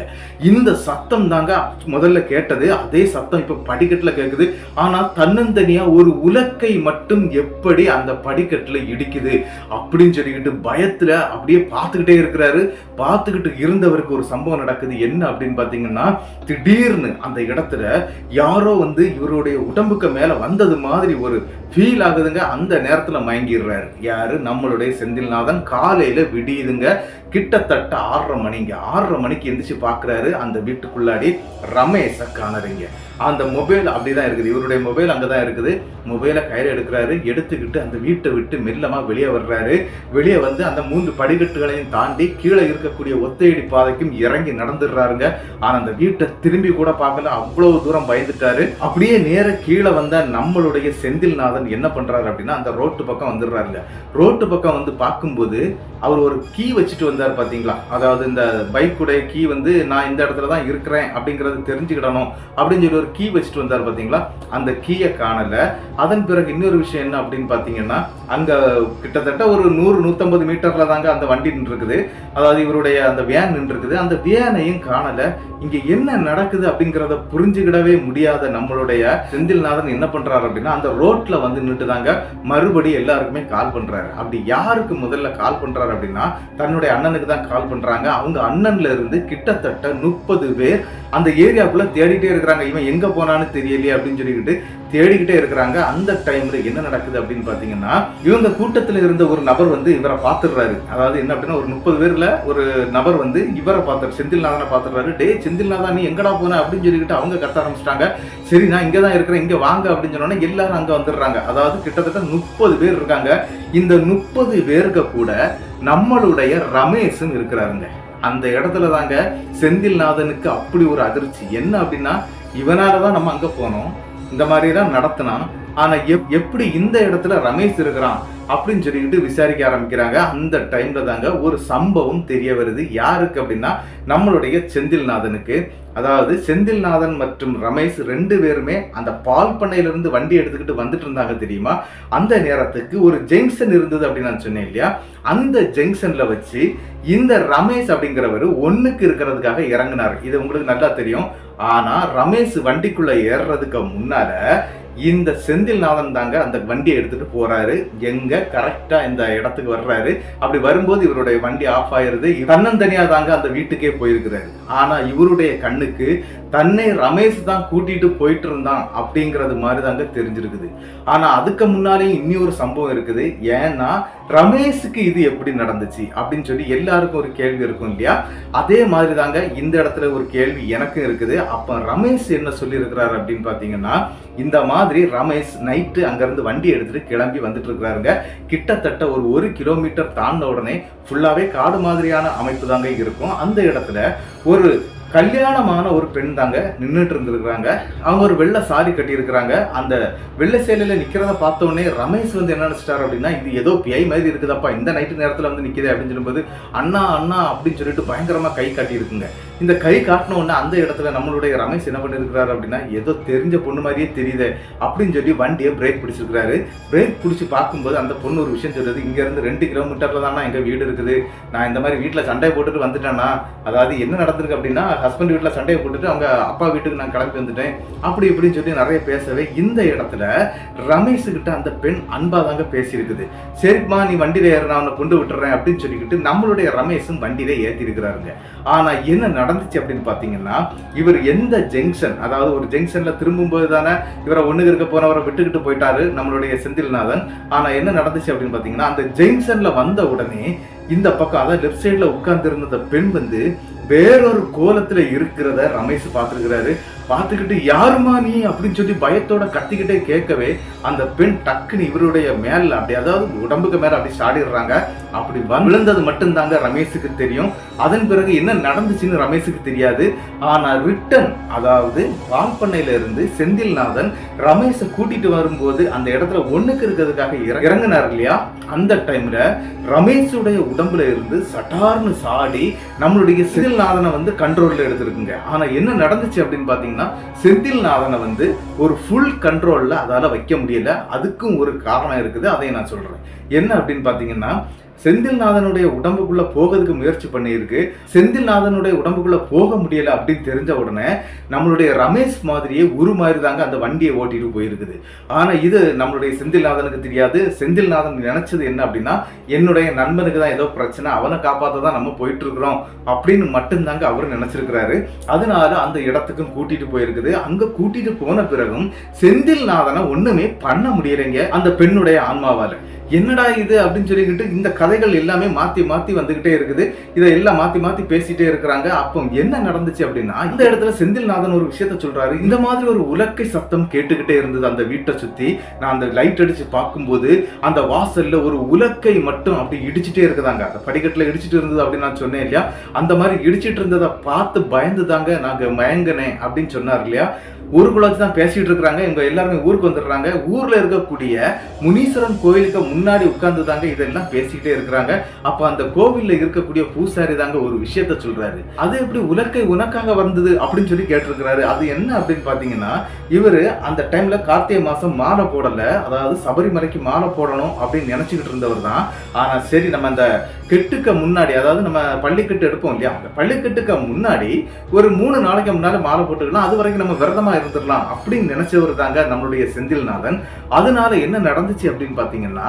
இந்த சத்தம் தாங்க முதல்ல கேட்டது. அதே சத்தம் இப்ப படிக்கட்டுல கேக்குது. ஆனா தன்னந்தனியா ஒரு உலக்கை மட்டும் எப்படி அந்த படிக்கட்டுல இடிக்குது அப்படின்னு சொல்லிக்கிட்டு பயத்துல அப்படியே பார்த்துக்கிட்டே இருக்கிறாரு. பார்த்துக்கிட்டு இருந்தவருக்கு ஒரு சம்பவம் நடக்குது. என்ன அப்படின்னு பாத்தீங்கன்னா, திடீர்னு அந்த இடத்துல யாரோ வந்து இவருடைய உடம்புக்கு மேல வந்தது மாதிரி ஒரு ஃபீல் ஆகுதுங்க. அந்த நேரத்துல மயங்கிடுறாரு. யாரு? நம்மளுடைய செந்தில்நாதன். காலையில விடியுதுங்க. கிட்டத்தட்ட 6:30 மணிங்க. 6:30 மணிக்கு எந்திரிச்சு பாக்குறாரு. அந்த வீட்டுக்குள்ளாடி ரமேஷ காணறீங்க. அந்த மொபைல் அப்படிதான் இருக்குது. இவருடைய மொபைல் அங்கதான் இருக்குது. மொபைலை கையில எடுக்கிறாரு. எடுத்துக்கிட்டு அந்த வீட்டை விட்டு மெல்லமா வெளியே வர்றாரு. வெளியே வந்து அந்த 3 படிக்கட்டுகளையும் தாண்டி கீழே இருக்கக்கூடிய ஒத்தையடி பாதைக்கும் இறங்கி நடந்துடுறாருங்க. ஆனா அந்த வீட்டை திரும்பி கூட பார்க்கல. அவ்வளவு தூரம் பயந்துட்டாரு. அப்படியே நேர கீழே வந்த நம்மளுடைய செந்தில்நாதன் என்ன பண்றாரு அப்படின்னா, அந்த ரோட்டு பக்கம் வந்துடுறாருங்க. ரோட்டு பக்கம் வந்து பார்க்கும்போது அவர் ஒரு கீ வச்சுட்டு வந்தார் பாத்தீங்களா, அதாவது இந்த பைக்குடைய கீ வந்து நான் இந்த இடத்துல தான் இருக்கிறேன் அப்படிங்கறது தெரிஞ்சுக்கிடணும் அப்படின்னு சொல்லி ஒரு கீ வச்சுட்டு வந்தார் பாத்தீங்களா, அந்த கீயை காணல. அதன் பிறகு இன்னொரு விஷயம் என்ன அப்படின்னு பாத்தீங்கன்னா, அங்க கிட்டத்தட்ட ஒரு 100-150 மீட்டர்ல தாங்க அந்த வண்டி நின்று இருக்குது. அதாவது இவருடைய அந்த வேன் நின்று இருக்குது. அந்த வேனையும் காணல. இங்க என்ன நடக்குது அப்படிங்கறத புரிஞ்சுக்கிடவே முடியாத நம்மளுடைய செந்தில்நாதன் என்ன பண்றாரு அப்படின்னா, அந்த ரோட்ல வந்து நின்று தாங்க மறுபடியும் எல்லாருக்குமே கால் பண்றாரு. அப்படி யாருக்கு முதல்ல கால் பண்றாரு அப்படின்னா, தன்னுடைய அண்ணனுக்கு தான் கால் பண்றாங்க. அவங்க அண்ணன்ல இருந்து கிட்டத்தட்ட 30 பேர் அந்த ஏரியாக்குள்ள தேடிட்டே இருக்கிறாங்க. இவன் எங்க போனான்னு தெரியலையே அப்படின்னு சொல்லிக்கிட்டு தேடிக்கிட்டே இருக்கிறாங்க. அந்த டைம்ல என்ன நடக்குது அப்படின்னு பாத்தீங்கன்னா, இவங்க கூட்டத்துல இருந்த ஒரு நபர் வந்து இவரை பாத்துடுறாரு. அதாவது என்ன அப்படின்னா, ஒரு 30 பேர்ல ஒரு நபர் வந்து இவரை பார்த்தாரு, செந்தில்நாதனை பாத்துடுறாரு. டே செந்தில்நாதா, நீ எங்கடா போன அப்படின்னு சொல்லிக்கிட்டு அவங்க கத்த ஆரம்பிச்சிட்டாங்க. சரி, நான் இங்கதான் இருக்கிறேன், இங்க வாங்க அப்படின்னு சொன்னோன்னே எல்லாரும் அங்க வந்துடுறாங்க. அதாவது கிட்டத்தட்ட 30 பேர் இருக்காங்க. இந்த 30 பேருக்கு கூட நம்மளுடைய ரமேஷும் இருக்கிறாருங்க. அந்த இடத்துல தாங்க செந்தில்நாதனுக்கு அப்படி ஒரு அதிர்ச்சி. என்ன அப்படின்னா, இவனாலதான் நம்ம அங்க போனோம், இந்த மாதிரி தான் நடத்தினான். ஆனா எப்படி இந்த இடத்துல ரமேஷ் இருக்கிறான் அப்படின்னு சொல்லிக்கிட்டு விசாரிக்க ஆரம்பிக்கிறாங்க. அந்த டைம்ல தாங்க ஒரு சம்பவம் தெரிய வருது. யாருக்கு அப்படின்னா, நம்மளுடைய செந்தில்நாதனுக்கு. அதாவது செந்தில்நாதன் மற்றும் ரமேஷ் 2 பேருமே அந்த பால் பண்ணையிலிருந்து வண்டி எடுத்துக்கிட்டு வந்துட்டு இருந்தாங்க தெரியுமா. அந்த நேரத்துக்கு ஒரு ஜங்ஷன் இருந்தது அப்படின்னு நான் சொன்னேன் இல்லையா. அந்த ஜங்ஷன்ல வச்சு இந்த ரமேஷ் அப்படிங்கிறவர் ஒண்ணுக்கு இருக்கிறதுக்காக இறங்கினார். இது உங்களுக்கு நல்லா தெரியும். ஆனா ரமேஷ் வண்டிக்குள்ள ஏறுறதுக்கு முன்னால இந்த செந்தில்நாதன் தாங்க அந்த வண்டியை எடுத்துட்டு போறாரு. எங்க கரெக்டா இந்த இடத்துக்கு வர்றாரு. அப்படி வரும்போது இவருடைய வண்டி ஆஃப் ஆயிருது. தன்னந்தனியா தாங்க அந்த வீட்டுக்கே போயிருக்கிறாரு. ஆனா இவருடைய கண்ணுக்கு தன்னை ரமேஷ் தான் கூட்டிட்டு போயிட்டு இருந்தான் அப்படிங்கிறது மாதிரி தாங்க தெரிஞ்சிருக்குது. ஆனா அதுக்கு முன்னாலேயும் இன்னொரு சம்பவம் இருக்குது. ஏன்னா ரமேஷுக்கு இது எப்படி நடந்துச்சு அப்படின்னு சொல்லி எல்லாருக்கும் ஒரு கேள்வி இருக்கும் இல்லையா. அதே மாதிரி தாங்க இந்த இடத்துல ஒரு கேள்வி எனக்கும் இருக்குது. அப்ப ரமேஷ் என்ன சொல்லி இருக்கிறாரு அப்படின்னு பாத்தீங்கன்னா, இந்த மாதிரி ரமேஷ் நைட்டு அங்கிருந்து வண்டி எடுத்துட்டு கிளம்பி வந்துட்டு இருக்கிறாருங்க. கிட்டத்தட்ட ஒரு 1 கிலோமீட்டர் தாண்ட உடனே ஃபுல்லாவே காடு மாதிரியான அமைப்பு தாங்க இருக்கும். அந்த இடத்துல ஒரு கல்யாணமான ஒரு பெண் தாங்க நின்றுட்டு இருந்திருக்கிறாங்க. அவங்க ஒரு வெள்ளை சாரி கட்டி இருக்கிறாங்க. அந்த வெள்ளை சேலையில நிக்கிறத பார்த்த உடனே ரமேஷ் வந்து என்ன நினைச்சிட்டாரு அப்படின்னா, இது ஏதோ பேய் மாதிரி இருக்குதப்பா, இந்த நைட்டு நேரத்துல வந்து நிக்குது அப்படின்னு சொல்லும்போது, அண்ணா அண்ணா அப்படின்னு சொல்லிட்டு பயங்கரமா கை காட்டி இருக்குங்க. இந்த கை காட்டின உடனே அந்த இடத்துல நம்மளுடைய ரமேஷ் என்ன பண்ணிருக்கிறாரு அப்படின்னா, ஏதோ தெரிஞ்ச பொண்ணு மாதிரியே தெரியுது அப்படின்னு சொல்லி வண்டியை பிரேக் பிடிச்சிருக்கிறாரு. பிரேக் பிடிச்சி பார்க்கும்போது அந்த பொண்ணு ஒரு விஷயம் சொல்றது, இங்க இருந்து 2 கிலோமீட்டர்ல தானா எங்க வீடு இருக்குது, நான் இந்த மாதிரி வீட்டுல சண்டை போட்டுட்டு வந்துட்டேன்னா, அதாவது என்ன நடந்திருக்கு அப்படின்னா, ஹஸ்பண்ட் வீட்டுல சண்டையை போட்டுட்டு அவங்க அப்பா வீட்டுக்கு நான் கிளம்பி வந்துட்டேன் அப்படி இப்படின்னு சொல்லி நிறைய பேசவே இந்த இடத்துல ரமேஷ் கிட்ட அந்த பெண் அன்பா தாங்க பேசி இருக்குது. சரிப்பா, நீ வண்டியில ஏற, நான் உன்னை கொண்டு விட்டுறேன் அப்படின்னு சொல்லிக்கிட்டு நம்மளுடைய ரமேஷும் வண்டியில ஏற்றி இருக்கிறாருங்க. ஆனா என்ன நடந்துச்சு அப்படின்னு பாத்தீங்கன்னா, இவர் எந்த ஜங்ஷன், அதாவது ஒரு ஜங்ஷன்ல திரும்பும்போது தானே இவரை ஒண்ணுக்கு இருக்க போனவரை விட்டுக்கிட்டு போயிட்டாரு நம்மளுடைய செந்தில்நாதன். ஆனா என்ன நடந்துச்சு அப்படின்னு பாத்தீங்கன்னா, அந்த ஜங்ஷன்ல வந்த உடனே இந்த பக்கம், அதாவது லெப்ட் சைட்ல உட்கார்ந்து இருந்த பெண் வந்து வேறொரு கோலத்துல இருக்கிறத ரமேஷ் பார்த்திருக்கிறாரு. பார்த்துக்கிட்டு யாருமா நீ அப்படின்னு சொல்லி பயத்தோட கத்திக்கிட்டே கேட்கவே அந்த பெண் டக்குன்னு இவருடைய மேல அப்படி, அதாவது உடம்புக்கு மேல அப்படி சாடிடுறாங்க. அப்படி விழுந்தது மட்டும்தாங்க ரமேஷுக்கு தெரியும். அதன் பிறகு என்ன நடந்துச்சுன்னு ரமேஷுக்கு தெரியாது. ஆனா ரிட்டன், அதாவது பால் பண்ணையில இருந்து செந்தில்நாதன் ரமேஷை கூட்டிட்டு வரும்போது அந்த இடத்துல ஒண்ணுக்கு இருக்கிறதுக்காக இறங்கினார் இல்லையா. அந்த டைம்ல ரமேஷுடைய உடம்புல இருந்து சட்டார்னு சாடி நம்மளுடைய செந்தில்நாதனை வந்து கண்ட்ரோல்ல எடுத்திருக்குங்க. ஆனா என்ன நடந்துச்சு அப்படின்னு பாத்தீங்கன்னா, செந்தில்நாதனை வந்து ஒரு ஃபுல் கண்ட்ரோல்ல அதால வைக்க முடியல. அதுக்கும் ஒரு காரணம் இருக்குது, அதை நான் சொல்றேன். என்ன அப்படின்னு பாத்தீங்கன்னா, செந்தில்நாதனுடைய உடம்புக்குள்ள போகிறதுக்கு முயற்சி பண்ணியிருக்கு. செந்தில்நாதனுடைய உடம்புக்குள்ள போக முடியல அப்படின்னு தெரிஞ்ச உடனே நம்மளுடைய ரமேஷ் மாதிரியே மாதிரி தாங்க அந்த வண்டியை ஓட்டிட்டு போயிருக்குது. ஆனா இது நம்மளுடைய செந்தில்நாதனுக்கு தெரியாது. செந்தில்நாதன் நினைச்சது என்ன அப்படின்னா, என்னுடைய நண்பனுக்கு தான் ஏதோ பிரச்சனை, அவனை காப்பாத்த தான் நம்ம போயிட்டு இருக்கிறோம் அப்படின்னு மட்டும்தாங்க அவரு நினைச்சிருக்கிறாரு. அதனால அந்த இடத்துக்கும் கூட்டிட்டு போயிருக்குது. அங்க கூட்டிட்டு போன பிறகும் செந்தில்நாதனை ஒண்ணுமே பண்ண முடியலைங்க அந்த பெண்ணுடைய ஆன்மாவால. என்னடா இது அப்படின்னு சொல்லிக்கிட்டு இந்த கதைகள் எல்லாமே மாத்தி மாத்தி வந்துகிட்டே இருக்குது. இதெல்லாம் மாத்தி மாத்தி பேசிட்டே இருக்கிறாங்க. அப்போ என்ன நடந்துச்சு அப்படின்னா, இந்த இடத்துல செந்தில்நாதன் ஒரு விஷயத்த சொல்றாரு. இந்த மாதிரி ஒரு உலக்கை சத்தம் கேட்டுக்கிட்டே இருந்தது அந்த வீட்டை சுத்தி. நான் அந்த லைட் அடிச்சு பார்க்கும்போது அந்த வாசல்ல ஒரு உலக்கை மட்டும் அப்படி இடிச்சுட்டே இருக்குதாங்க. அந்த படிக்கட்டுல இடிச்சிட்டு இருந்தது அப்படின்னு நான் சொன்னேன் இல்லையா. அந்த மாதிரி இடிச்சிட்டு இருந்ததை பார்த்து பயந்து தாங்க நாங்க மயங்கினேன் அப்படின்னு சொன்னார் இல்லையா. ஊருக்குள்ள வச்சு தான் பேசிட்டு இருக்கிறாங்க. இவங்க எல்லாருமே ஊருக்கு வந்துடுறாங்க. ஊர்ல இருக்கக்கூடிய முனீஸ்வரன் கோயிலுக்கு முன்னாடி உட்கார்ந்து தாங்க இதெல்லாம் பேசிக்கிட்டே இருக்கிறாங்க. அப்ப அந்த கோவில்ல இருக்கக்கூடிய பூசாரி தாங்க ஒரு விஷயத்த சொல்றாரு. அது எப்படி உலக்கை உனக்காக வந்தது அப்படின்னு சொல்லி கேட்டிருக்கிறாரு. அது என்ன அப்படின்னு பாத்தீங்கன்னா, இவரு அந்த டைம்ல கார்த்திகை மாசம் மாலை போடல, அதாவது சபரிமலைக்கு மாலை போடணும் அப்படின்னு நினைச்சுக்கிட்டு இருந்தவர் தான். ஆனா சரி, நம்ம அந்த கெட்டுக்க முன்னாடி, அதாவது நம்ம பள்ளிக்கட்டு எடுப்போம் இல்லையா, அந்த பள்ளிக்கட்டுக்கு முன்னாடி ஒரு 3 நாளைக்கு முன்னாடி மாலை போட்டுக்கலாம், அது வரைக்கும் நம்ம விரதமா இருந்துடலாம் அப்படின்னு நினைச்சவர் தாங்க நம்மளுடைய செந்தில்நாதன். அதனால என்ன நடந்துச்சு அப்படின்னு பாத்தீங்கன்னா,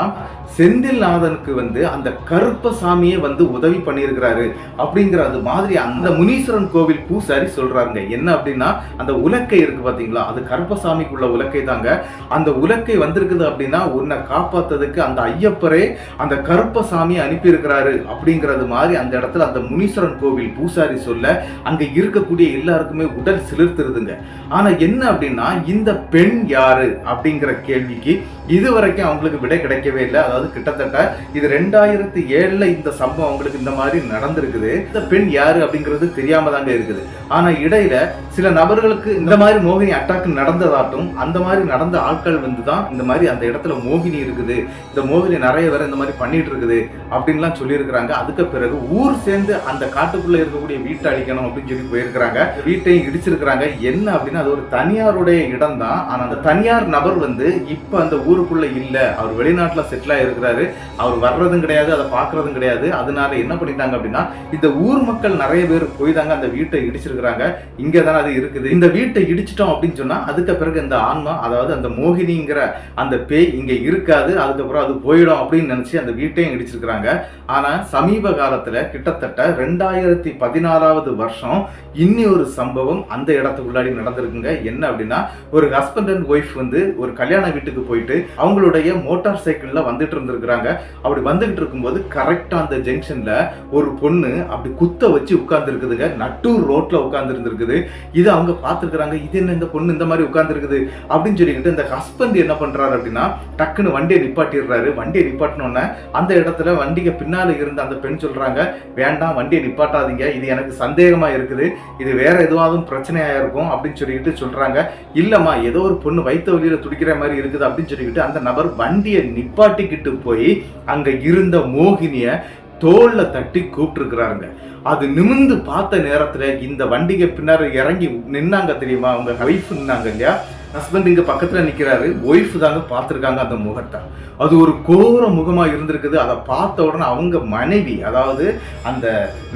செந்தில்நாதனுக்கு வந்து அந்த கருப்பசாமியே வந்து உதவி பண்ணியிருக்கிறாரு அப்படிங்கிறது மாதிரி அந்த முனீஸ்வரன் கோவில் பூசாரி சொல்றாருங்க. என்ன அப்படின்னா, அந்த உலக்கை இருக்கு பாத்தீங்களா, அது கருப்பசாமிக்குள்ள உலக்கை தாங்க. அந்த உலக்கை வந்திருக்குது அப்படின்னா உன்னை காப்பாத்ததுக்கு அந்த ஐயப்பரே அந்த கருப்பசாமி அனுப்பி இருக்கிறாரு அப்படிங்கிறது மாதிரி அந்த இடத்துல அந்த முனீஸ்வரன் கோவில் பூசாரி சொல்ல அங்க இருக்கக்கூடிய எல்லாருக்குமே உடல் சிலிர்த்துருதுங்க. ஆனா என்ன அப்படின்னா, இந்த பெண் யாரு அப்படிங்கிற கேள்விக்கு இதுவரைக்கும் அவங்களுக்கு விடை கிடைக்கவே இல்லை. அதாவது கிட்டத்தட்ட இது 2007 இந்த சம்பவம் அவங்களுக்கு இந்த மாதிரி நடந்திருக்குது. இந்த பெண் யாரு அப்படிங்கிறது தெரியாம தாங்க இருக்குது. ஆனா இடையில சில நபர்களுக்கு இந்த மாதிரி மோகினி அட்டாக் நடந்ததாட்டும், அந்த மாதிரி நடந்த ஆட்கள் வந்து தான் இந்த மாதிரி அந்த இடத்துல மோகினி இருக்குது, இந்த மோகினி நிறைய பேர் இந்த மாதிரி பண்ணிட்டு இருக்குது அப்படின்லாம் சொல்லியிருக்கிறாங்க. அதுக்கு பிறகு ஊர் சேர்ந்து அந்த காட்டுக்குள்ள இருக்கக்கூடிய வீட்டை அழிக்கணும் அப்படின்னு சொல்லி போயிருக்கிறாங்க. வீட்டையும் இடிச்சிருக்கிறாங்க. என்ன அப்படின்னா, அது ஒரு தனியாருடைய இடம் தான். ஆனா அந்த தனியார் நபர் வந்து இப்ப அந்த ஊருக்குள்ள இல்ல, அவர் வெளிநாட்டுல செட்டில் ஆயிருக்கிறாரு. அவர் வர்றதும் கிடையாது, அதை பாக்குறதும் கிடையாது. அதனால என்ன பண்ணிட்டாங்க அப்படின்னா, இந்த ஊர் மக்கள் நிறைய பேர் போய் தாங்க அந்த வீட்டை இடிச்சிருக்கிறாங்க. இங்கதான் அது இருக்குது. இந்த வீட்டை இடிச்சிட்டோம் அப்படின்னு சொன்னா அதுக்கு பிறகு இந்த ஆன்மா, அதாவது அந்த மோகினிங்கிற அந்த பேய் இங்க இருக்காது, அதுக்கப்புறம் அது போயிடும் அப்படின்னு நினைச்சு அந்த வீட்டையும் இடிச்சிருக்கிறாங்க. ஆனா சமீப காலத்துல கிட்டத்தட்ட 2014 வருஷம் இன்னி ஒரு சம்பவம் அந்த இடத்துக்குள்ளாடி நடந்திருக்குங்க. என்ன அப்படின்னா, ஒரு ஹஸ்பண்ட் அண்ட் ஒய்ஃப் வந்து ஒரு கல்யாண வீட்டுக்கு போயிட்டு அவங்களுடைய மோட்டார் சைக்கிள்ல வந்துட்டு இருந்திருக்கிறாங்க. அப்படி வந்துகிட்டு இருக்கும்போது கரெக்டா அந்த ஜங்ஷன்ல ஒரு பொண்ணு அப்படி குத்த வச்சு உட்கார்ந்து இருக்குதுங்க. நட்டூர் ரோட்ல உட்கார்ந்து இருந்திருக்குது. இது அவங்க பார்த்துருக்காங்க. இது என்ன இந்த பொண்ணு இந்த மாதிரி உட்கார்ந்து இருக்குது அப்படின்னு சொல்லிக்கிட்டு இந்த ஹஸ்பண்ட் என்ன பண்றாரு அப்படின்னா, டக்குன்னு வண்டியை நிப்பாட்டிடுறாரு. வண்டியை நிப்பாட்டினோன்னே அந்த இடத்துல வண்டிக்கு பின்னால இருந்த அந்த பெண் சொல்றாங்க, வேண்டாம் வண்டியை நிப்பாட்டாதீங்க, இது எனக்கு சந்தேகமா இருக்குது, இது வேற எதுவாவது பிரச்சனையா இருக்கும் அப்படின்னு சொல்லிட்டு சொல்றாங்க. இல்லம்மா, ஏதோ ஒரு பொண்ணு வயிற்று வலியில துடிக்கிற மாதிரி இருக்குது அப்படின்னு சொல்லிக்கிட்டு அந்த நபர் வண்டியை நிப்பாட்டிக்கிட்டு போய் அங்க இருந்த மோகினிய தோல்ல தட்டி கூப்பிட்டுருக்கிறாருங்க. அது நிமிந்து பார்த்த நேரத்துல இந்த வண்டிக்கு பின்னாடி இறங்கி நின்னாங்க தெரியுமா, அவங்க வைஃப் நின்னாங்க இல்லையா, ஹஸ்பண்ட் இங்க பக்கத்துல நிக்கிறாரு, ஒய்ஃப் தாங்க பார்த்திருக்காங்க அந்த முகத்தை. அது ஒரு கோர முகமா இருந்திருக்குது. அதை பார்த்த உடனே அவங்க மனைவி, அதாவது அந்த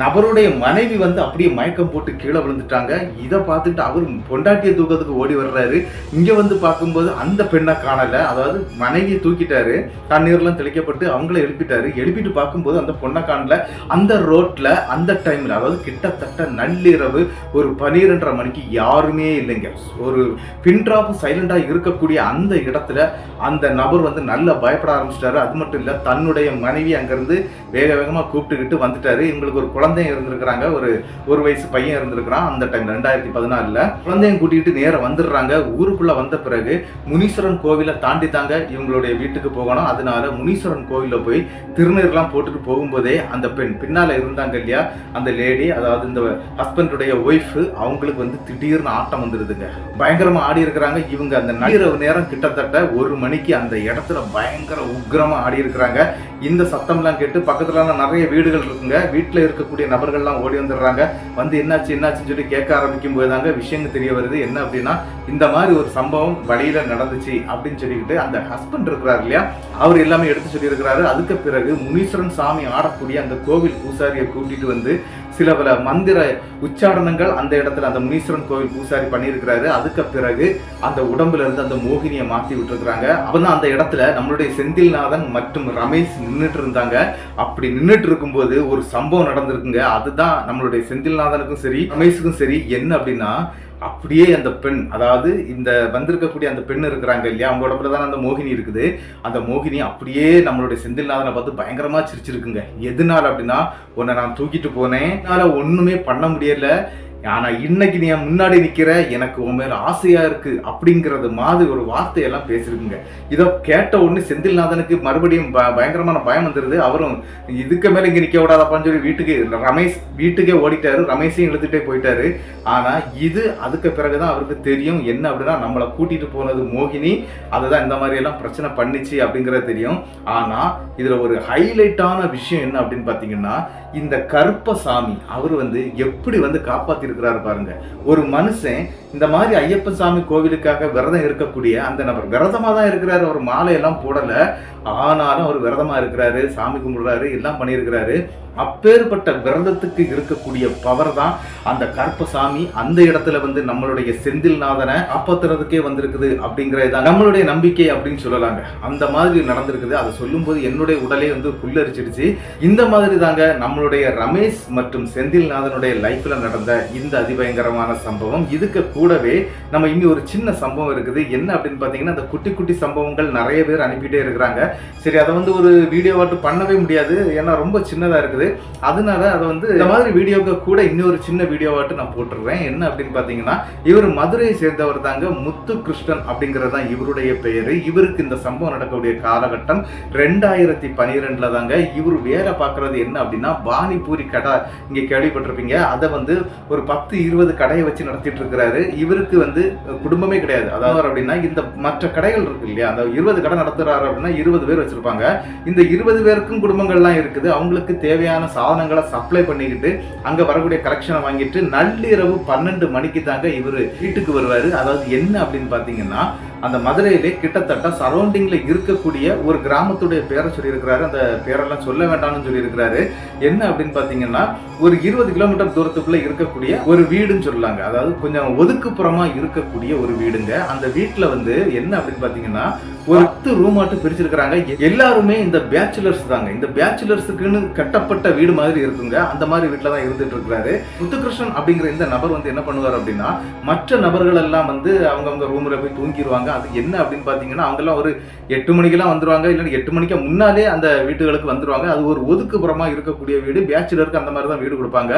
நபருடைய மனைவி வந்து அப்படியே மயக்கம் போட்டு கீழே விழுந்துட்டாங்க. இதை பார்த்துட்டு அவர் பொண்டாட்டியை தூக்கத்துக்கு ஓடி வர்றாரு. இங்க வந்து பார்க்கும்போது அந்த பெண்ணை காணல, அதாவது மனைவியை தூக்கிட்டாரு, தண்ணீர்லாம் தெளிக்கப்பட்டு அவங்கள எழுப்பிட்டாரு. எழுப்பிட்டு பார்க்கும்போது அந்த பொண்ணை காணல. அந்த ரோட்ல அந்த டைம்ல, அதாவது கிட்டத்தட்ட நள்ளிரவு ஒரு 12:30 மணிக்கு யாருமே இல்லைங்க. ஒரு பின்ட்ராப் சைலண்டா இருக்கக்கூடிய அந்த இடத்துல அந்த நபர் வந்து நல்லா பயப்பட ஆரம்பிச்சிட்டாரு. அது மட்டும் இல்ல, தன்னுடைய மனைவி அங்கிருந்து வேக வேகமா கூப்பிட்டுக்கிட்டு வந்துட்டாரு. இவங்களுக்கு ஒரு குழந்தையும் இருந்திருக்கிறாங்க, ஒரு வயசு பையன் இருந்திருக்கிறான். அந்த டைம் 2014 குழந்தையும் கூட்டிகிட்டு நேரம் வந்துடுறாங்க. ஊருக்குள்ள வந்த பிறகு முனீஸ்வரன் கோவிலை தாண்டி தாங்க இவங்களுடைய வீட்டுக்கு போகணும். அதனால முனீஸ்வரன் கோவில போய் திருநீர்லாம் போட்டுட்டு போகும்போதே அந்த பெண் பின்னால இருந்தாங்க இல்லையா, அந்த லேடி, அதாவது இந்த ஹஸ்பண்டுடைய ஒய்ஃப், அவங்களுக்கு வந்து திடீர்னு ஆட்டம் வந்துடுதுங்க. பயங்கரமா ஆடி இருக்கிறாங்க. இவங்க அந்த நள்ளிரவு நேரம் கிட்டத்தட்ட 1 மணிக்கு அந்த இடத்துல பயங்கர உக்கிரமா ஆடி இருக்கிறாங்க. இந்த சத்தம்லாம் கேட்டு பக்கத்துல நிறைய வீடுகள் இருக்குங்க. வீட்டுல இருக்கக்கூடிய நபர்கள்லாம் ஓடி வந்துடுறாங்க. வந்து என்னாச்சுன்னு சொல்லி கேட்க ஆரம்பிக்கும் போது தாங்க விஷயங்கள் தெரிய வருது. என்ன அப்படின்னா, இந்த மாதிரி ஒரு சம்பவம் வழியில நடந்துச்சு அப்படின்னு சொல்லிக்கிட்டு அந்த ஹஸ்பண்ட் இருக்கிறாரு இல்லையா, அவர் எல்லாமே எடுத்து சொல்லி இருக்கிறாரு. அதுக்கு பிறகு முனீஸ்வரன் சாமி ஆடக்கூடிய அந்த கோவில் பூசாரியை கூட்டிட்டு வந்து சில பல மந்திர உச்சாரணங்கள் அந்த இடத்துல அந்த முனீஸ்வரன் கோவில் பூசாரி பண்ணியிருக்கிறாரு. அதுக்கு பிறகு அந்த உடம்புல இருந்து அந்த மோகினியை மாத்தி விட்டுருக்காங்க. அப்பதான் அந்த இடத்துல நம்மளுடைய செந்தில்நாதன் மற்றும் ரமேஷ் நின்றுட்டு இருந்தாங்க. அப்படி நின்றுட்டு இருக்கும்போது ஒரு சம்பவம் நடந்திருக்குங்க. அதுதான் நம்மளுடைய செந்தில்நாதனுக்கும் சரி ரமேஷுக்கும் சரி என்ன அப்படின்னா, அப்படியே அந்த பெண், அதாவது இந்த வந்திருக்கக்கூடிய அந்த பெண் இருக்கிறாங்க இல்லையா, அவங்க உடம்புல தான் அந்த மோகினி இருக்குது. அந்த மோகினி அப்படியே நம்மளுடைய செந்தில்நாதனை பார்த்து பயங்கரமா சிரிச்சிருக்குங்க. எதனால அப்படின்னா, உன்னை நான் தூக்கிட்டு போனேன், என்னால ஒண்ணுமே பண்ண முடியல, ஆனா இன்னைக்கு நீ முன்னாடி நிக்கிற, எனக்கு உன் மேல ஆசையா இருக்கு அப்படிங்கறது மாதிரி ஒரு வார்த்தையெல்லாம் பேசிருக்குங்க. இதை கேட்ட உடனே செந்தில்நாதனுக்கு மறுபடியும் பயங்கரமான பயம் வந்துருது. அவரும் இதுக்கு மேல இங்க நிக்க விடாதப்பான்னு சொல்லி ரமேஷ் வீட்டுக்கே ஓடிட்டாரு. ரமேஷையும் இழுத்துட்டே போயிட்டாரு. ஆனா இது அதுக்கு பிறகுதான் அவருக்கு தெரியும் என்ன அப்படின்னா, நம்மளை கூட்டிட்டு போனது மோகினி, அதுதான் இந்த மாதிரி எல்லாம் பிரச்சனை பண்ணிச்சு அப்படிங்கறது தெரியும். ஆனா இதுல ஒரு ஹைலைட்டான விஷயம் என்ன அப்படின்னு பாத்தீங்கன்னா, இந்த கருப்பசாமி அவர் வந்து எப்படி வந்து காப்பாத்தி இருக்கிறாரு பாருங்க. ஒரு மனுஷன் இந்த மாதிரி ஐயப்ப சாமி கோவிலுக்காக விரதம் இருக்கக்கூடிய அந்த நபர் விரதமா தான் இருக்கிறாரு. அவர் மாலை எல்லாம் போடல, ஆனாலும் அவர் விரதமா இருக்கிறாரு, சாமி கும்பிடுறாரு, எல்லாம் பண்ணியிருக்கிறாரு. அப்பேற்பட்ட விரதத்துக்கு இருக்கக்கூடிய பவர் தான் அந்த கருப்பசாமி அந்த இடத்துல வந்து நம்மளுடைய செந்தில்நாதனை காப்பாத்துறதுக்கே வந்திருக்குது அப்படிங்கறது நம்மளுடைய நம்பிக்கை அப்படின்னு சொல்லலாங்க. அந்த மாதிரி நடந்திருக்குது. அதை சொல்லும் போது என்னுடைய உடலே வந்து புல்லரிச்சிடுச்சு. இந்த மாதிரி தாங்க நம்மளுடைய ரமேஷ் மற்றும் செந்தில்நாதனுடைய லைஃப்ல நடந்த இந்த அதிபயங்கரமான சம்பவம். இதுக்கு கூடவே நம்ம இனி ஒரு சின்ன சம்பவம் இருக்குது. என்ன அப்படின்னு பாத்தீங்கன்னா, அந்த குட்டி குட்டி சம்பவங்கள் நிறைய பேர் அனுப்பிட்டே இருக்கிறாங்க. சரி, அதை வந்து ஒரு வீடியோவாட்டு பண்ணவே முடியாது, ஏன்னா ரொம்ப சின்னதா இருக்குது. அதனால அதை வந்து இந்த மாதிரி வீடியோக்கு கூட இன்னொரு சின்ன வீடியோவாட்டு நான் போட்டுடுறேன். என்ன அப்படின்னு பாத்தீங்கன்னா, இவர் மதுரையை சேர்ந்தவர் தாங்க. முத்துகிருஷ்ணன் அப்படிங்கிறது தான் இவருடைய பெயரு. இவருக்கு இந்த சம்பவம் நடக்கக்கூடிய காலகட்டம் 2012 தாங்க. இவர் வேலை பார்க்கறது என்ன அப்படின்னா, பானிபூரி கடை, இங்க கேள்விப்பட்டிருப்பீங்க, அதை வந்து ஒரு 10-20 கடையை வச்சு நடத்திட்டு இருக்கிறாரு. இவருக்கு வந்து குடும்பமே கிடையாது. அதாவது அப்படின்னா, இந்த மற்ற கடைகள் இருக்கு இல்லையா, அந்த 20 கடை நடத்துறாரு அப்படின்னா 20 பேர் வச்சிருப்பாங்க. இந்த 20 பேருக்கும் குடும்பங்கள்லாம் இருக்குது. அவங்களுக்கு தேவையான சாதனங்களை சப்ளை பண்ணிக்கிட்டு அங்க வரக்கூடிய கலெக்ஷனை வாங்கிட்டு நள்ளிரவு 12 மணிக்கு தாங்க இவரு வீட்டுக்கு வருவாரு. அதாவது என்ன அப்படின்னு பாத்தீங்கன்னா, அந்த மதுரையிலே கிட்டத்தட்ட சரௌண்டிங்ல இருக்கக்கூடிய ஒரு கிராமத்துடைய பேரை சொல்லியிருக்கிறாரு. அந்த பேரெல்லாம் சொல்ல வேண்டாம்னு சொல்லியிருக்கிறாரு. என்ன அப்படின்னு பாத்தீங்கன்னா, ஒரு 20 கிலோமீட்டர் தூரத்துக்குள்ள இருக்கக்கூடிய ஒரு வீடுன்னு சொல்லலாங்க. அதாவது கொஞ்சம் ஒதுக்குப்புறமா இருக்கக்கூடிய ஒரு வீடுங்க. அந்த வீட்டுல வந்து என்ன அப்படின்னு பாத்தீங்கன்னா, ஒரு 10 ரூம் மட்டும் பிரிச்சிருக்கிறாங்க. எல்லாருமே இந்த பேச்சுலர்ஸ் தாங்க. இந்த பேச்சுலர்ஸுக்குன்னு கட்டப்பட்ட வீடு மாதிரி இருக்குங்க. அந்த மாதிரி வீட்டுல தான் இருந்துட்டு இருக்கிறாரு. முத்துகிருஷ்ணன் அப்படிங்கிற இந்த நபர் வந்து என்ன பண்ணுவார் அப்படின்னா, மற்ற நபர்கள் எல்லாம் வந்து அவங்கவுங்க ரூம்ல போய் தூங்கிடுவாங்க. அது என்ன அப்படின்னு பாத்தீங்கன்னா, அவங்க எல்லாம் ஒரு 8 மணிக்கெல்லாம் வந்துருவாங்க, இல்லைன்னா 8 மணிக்கு முன்னாலே அந்த வீட்டுகளுக்கு வந்துருவாங்க. அது ஒரு ஒதுக்குப்புறமா இருக்கக்கூடிய வீடு. பேச்சுலருக்கு அந்த மாதிரி தான் வீடு கொடுப்பாங்க.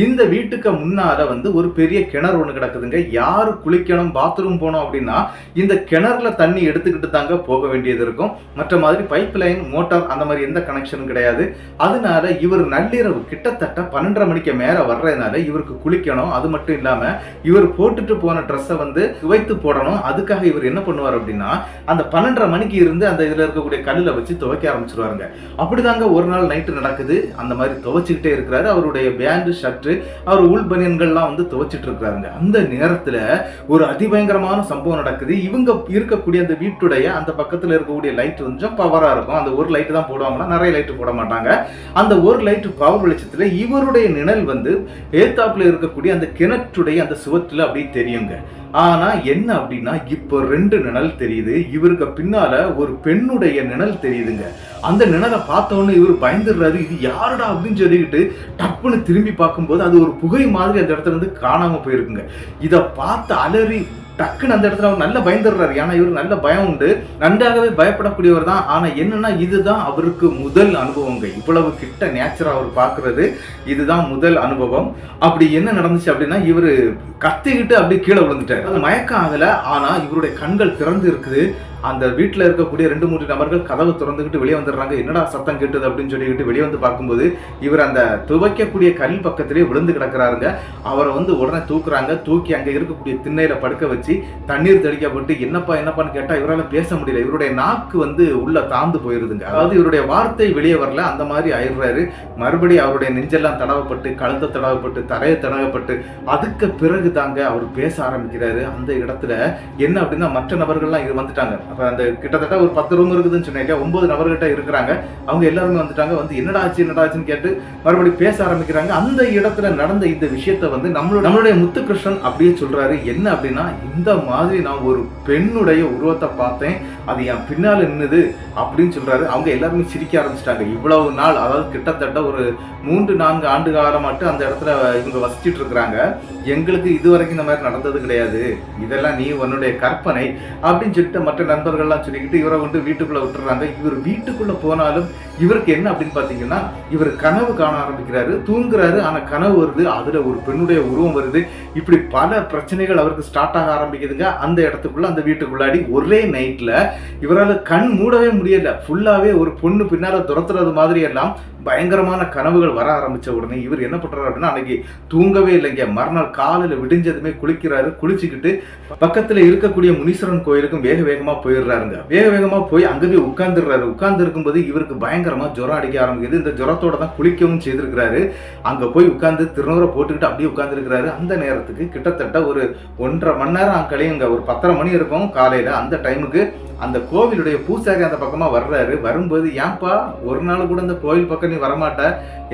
இந்த வீட்டுக்கு முன்னால வந்து ஒரு பெரிய கிணறு ஒண்ணு கிடக்குதுங்க. யாரு குளிக்கணும், பாத்ரூம் போனோம் அப்படின்னா இந்த கிணறுல தண்ணி எடுத்துக்கிட்டு தாங்க போக வேண்டியது இருக்கும். மற்ற மாதிரி பைப் லைன், மோட்டார் அந்த மாதிரி எந்த கனெக்ஷனும் கிடையாது. அதனால இவர் நள்ளிரவு கிட்டத்தட்ட 12:30 மணிக்கு மேல வர்றதுனால இவருக்கு குளிக்கணும். அது மட்டும் இல்லாம இவர் போட்டுட்டு போன ட்ரெஸ்ஸை வந்து துவைத்து போடணும். அதுக்காக இவர் என்ன பண்ணுவார் அப்படின்னா, அந்த 12:30 மணிக்கு இருந்து அந்த இதுல இருக்கக்கூடிய கல்லுல வச்சு துவைக்க ஆரம்பிச்சிருவாருங்க. அப்படிதாங்க ஒரு நாள் நைட்டு நடக்குது. அந்த மாதிரி துவைச்சுக்கிட்டே இருக்கிறாரு. அவருடைய பேண்ட், ஷர்ட், அவர் உள் பனியன்கள்லாம் வந்து துவைச்சிட்டு இருக்கிறாருங்க. அந்த நேரத்துல ஒரு அதிபயங்கரமான சம்பவம் நடக்குது. இவங்க இருக்கக்கூடிய அந்த வீட்டுடைய அந்த பக்கத்துல இருக்கக்கூடிய லைட் கொஞ்சம் பவரா இருக்கும். அந்த ஒரு லைட் தான் போடுவாங்கன்னா, நிறைய லைட் போட மாட்டாங்க. அந்த ஒரு லைட் பவர் வெளிச்சத்துல இவருடைய நிழல் வந்து ஏத்தாப்புல இருக்கக்கூடிய அந்த கிணற்றுடைய அந்த சுவத்துல அப்படியே தெரியுங்க. ஆனா என்ன அப்படின்னா, இப்போ 2 நிழல் தெரியுது. இவருக்கு பின்னால ஒரு பெண்ணுடைய நிழல் தெரியுதுங்க. அந்த நிழலை பார்த்தோன்னு இவர் பயந்துடுறாரு. இது யாருடா அப்படின்னு சொல்லிக்கிட்டு டப்புன்னு திரும்பி பார்க்கும்போது அது ஒரு புகை மாதிரி அந்த இடத்துல இருந்து காணாம போயிருக்குங்க. இதை பார்த்து அலறி டக்குன்னு அந்த இடத்துல அவர் நல்ல பயந்துடுறாரு. ஏன்னா இவர் நல்ல பயம் உண்டு, நன்றாகவே பயப்படக்கூடியவர் தான். ஆனா என்னன்னா, இதுதான் அவருக்கு முதல் அனுபவங்க. இவ்வளவு கிட்ட நேச்சரா அவர் பாக்குறது இதுதான் முதல் அனுபவம். அப்படி என்ன நடந்துச்சு அப்படின்னா, இவரு கத்திக்கிட்டு அப்படி கீழே விழுந்துட்டாரு. அது மயக்கம் ஆகல, ஆனா இவருடைய கண்கள் திறந்து இருக்குது. அந்த வீட்டில் இருக்கக்கூடிய 2-3 நபர்கள் கதவை திறந்துக்கிட்டு வெளியே வந்துடுறாங்க. என்னடா சத்தம் கேட்டது அப்படின்னு சொல்லிக்கிட்டு வெளியே வந்து பார்க்கும்போது இவர் அந்த துவைக்கக்கூடிய கல் பக்கத்திலே விழுந்து கிடக்கிறாருங்க. அவரை வந்து உடனே தூக்குறாங்க. தூக்கி அங்கே இருக்கக்கூடிய திண்ணையில படுக்க வச்சு தண்ணீர் தெளிக்கப்பட்டு என்னப்பான்னு கேட்டா இவரால் பேச முடியல. இவருடைய நாக்கு வந்து உள்ள தாழ்ந்து போயிருதுங்க. அதாவது இவருடைய வார்த்தை வெளியே வரல. அந்த மாதிரி ஆயிடுறாரு. மறுபடியும் அவருடைய நெஞ்செல்லாம் தடவப்பட்டு, கழுத்தை தடவப்பட்டு, தரையை தடவப்பட்டு, அதுக்கு பிறகு தாங்க அவர் பேச ஆரம்பிக்கிறாரு. அந்த இடத்துல என்ன அப்படின்னா, மற்ற நபர்கள்லாம் இது வந்துட்டாங்க. அப்ப அந்த கிட்டத்தட்ட ஒரு 10 ரூம் இருக்குதுன்னு சொன்னீங்க, 9 நபர்கிட்ட இருக்கிறாங்க. அவங்க எல்லாருமே வந்துட்டாங்க. வந்து என்னடா ஆச்சுன்னு கேட்டு மறுபடியும் பேச ஆரம்பிக்கிறாங்க. அந்த இடத்துல நடந்த இந்த விஷயத்த வந்து நம்மளுடைய முத்துகிருஷ்ணன் அப்படியே சொல்றாரு. என்ன அப்படின்னா, இந்த மாதிரி நான் ஒரு பெண்ணுடைய உருவத்தை பார்த்தேன், அது என் பின்னால நின்னுது அப்படின்னு சொல்றாரு. அவங்க எல்லாருமே சிரிக்க ஆரம்பிச்சிட்டாங்க. இவ்வளவு நாள், அதாவது கிட்டத்தட்ட ஒரு 3-4 ஆண்டு காலமாட்டு அந்த இடத்துல இவங்க வசிச்சுட்டு இருக்கிறாங்க. எங்களுக்கு இதுவரைக்கும் இந்த மாதிரி நடந்தது கிடையாது, இதெல்லாம் நீ உன்னுடைய கற்பனை அப்படின்னு சொல்லிட்டு மற்ற நண்பர்கள்லாம் சொல்லிக்கிட்டு இவரை வந்து வீட்டுக்குள்ள விட்டுறாங்க. இவர் வீட்டுக்குள்ள போனாலும் இவருக்கு என்ன அப்படின்னு பாத்தீங்கன்னா, இவர் கனவு காண ஆரம்பிக்கிறாரு. தூங்குறாரு, ஆனா கனவு வருது, அதுல ஒரு பெண்ணுடைய உருவம் வருது. இப்படி பல பிரச்சனைகள் அவருக்கு ஸ்டார்ட் ஆக ஆரம்பிக்குதுங்க. அந்த இடத்துக்குள்ள, அந்த வீட்டுக்குள்ளாடி ஒரே நைட்ல இவரால் கண் மூடவே முடியல. ஃபுல்லாவே ஒரு பொண்ணு பின்னால துரத்துறது மாதிரி எல்லாம் பயங்கரமான கனவுகள் வர ஆரம்பிச்ச உடனே இவர் என்ன பண்றாரு அப்படின்னா, அன்னைக்கு தூங்கவே இல்லைங்க. மறுநாள் காலையில விடிஞ்சதுமே குளிக்கிறாரு. குளிச்சுக்கிட்டு பக்கத்துல இருக்கக்கூடிய முனீஸ்வரன் கோயிலுக்கும் வேக வேகமா போயிடுறாருங்க. வேக வேகமா போய் அங்க போய் உட்கார்ந்துடுறாரு. உட்கார்ந்து இருக்கும்போது இவருக்கு பயங்கரமா ஜுரம் அடிக்க ஆரம்பிக்குது. இந்த ஜுரத்தோட தான் குளிக்கவும் செய்திருக்கிறாரு. அங்க போய் உட்கார்ந்து திருநூறை போட்டுக்கிட்டு அப்படியே உட்கார்ந்து இருக்கிறாரு. அந்த நேரத்துக்கு கிட்டத்தட்ட ஒரு 1.5 மணி நேரம் கழியுங்க. ஒரு 10:30 மணி இருக்கும் காலையில. அந்த டைமுக்கு அந்த கோவிலுடைய பூசாரி அந்த பக்கமா வர்றாரு. வரும்போது ஏன்பா ஒரு நாள் கூட அந்த கோவில் பக்கம் நீ வரமாட்ட,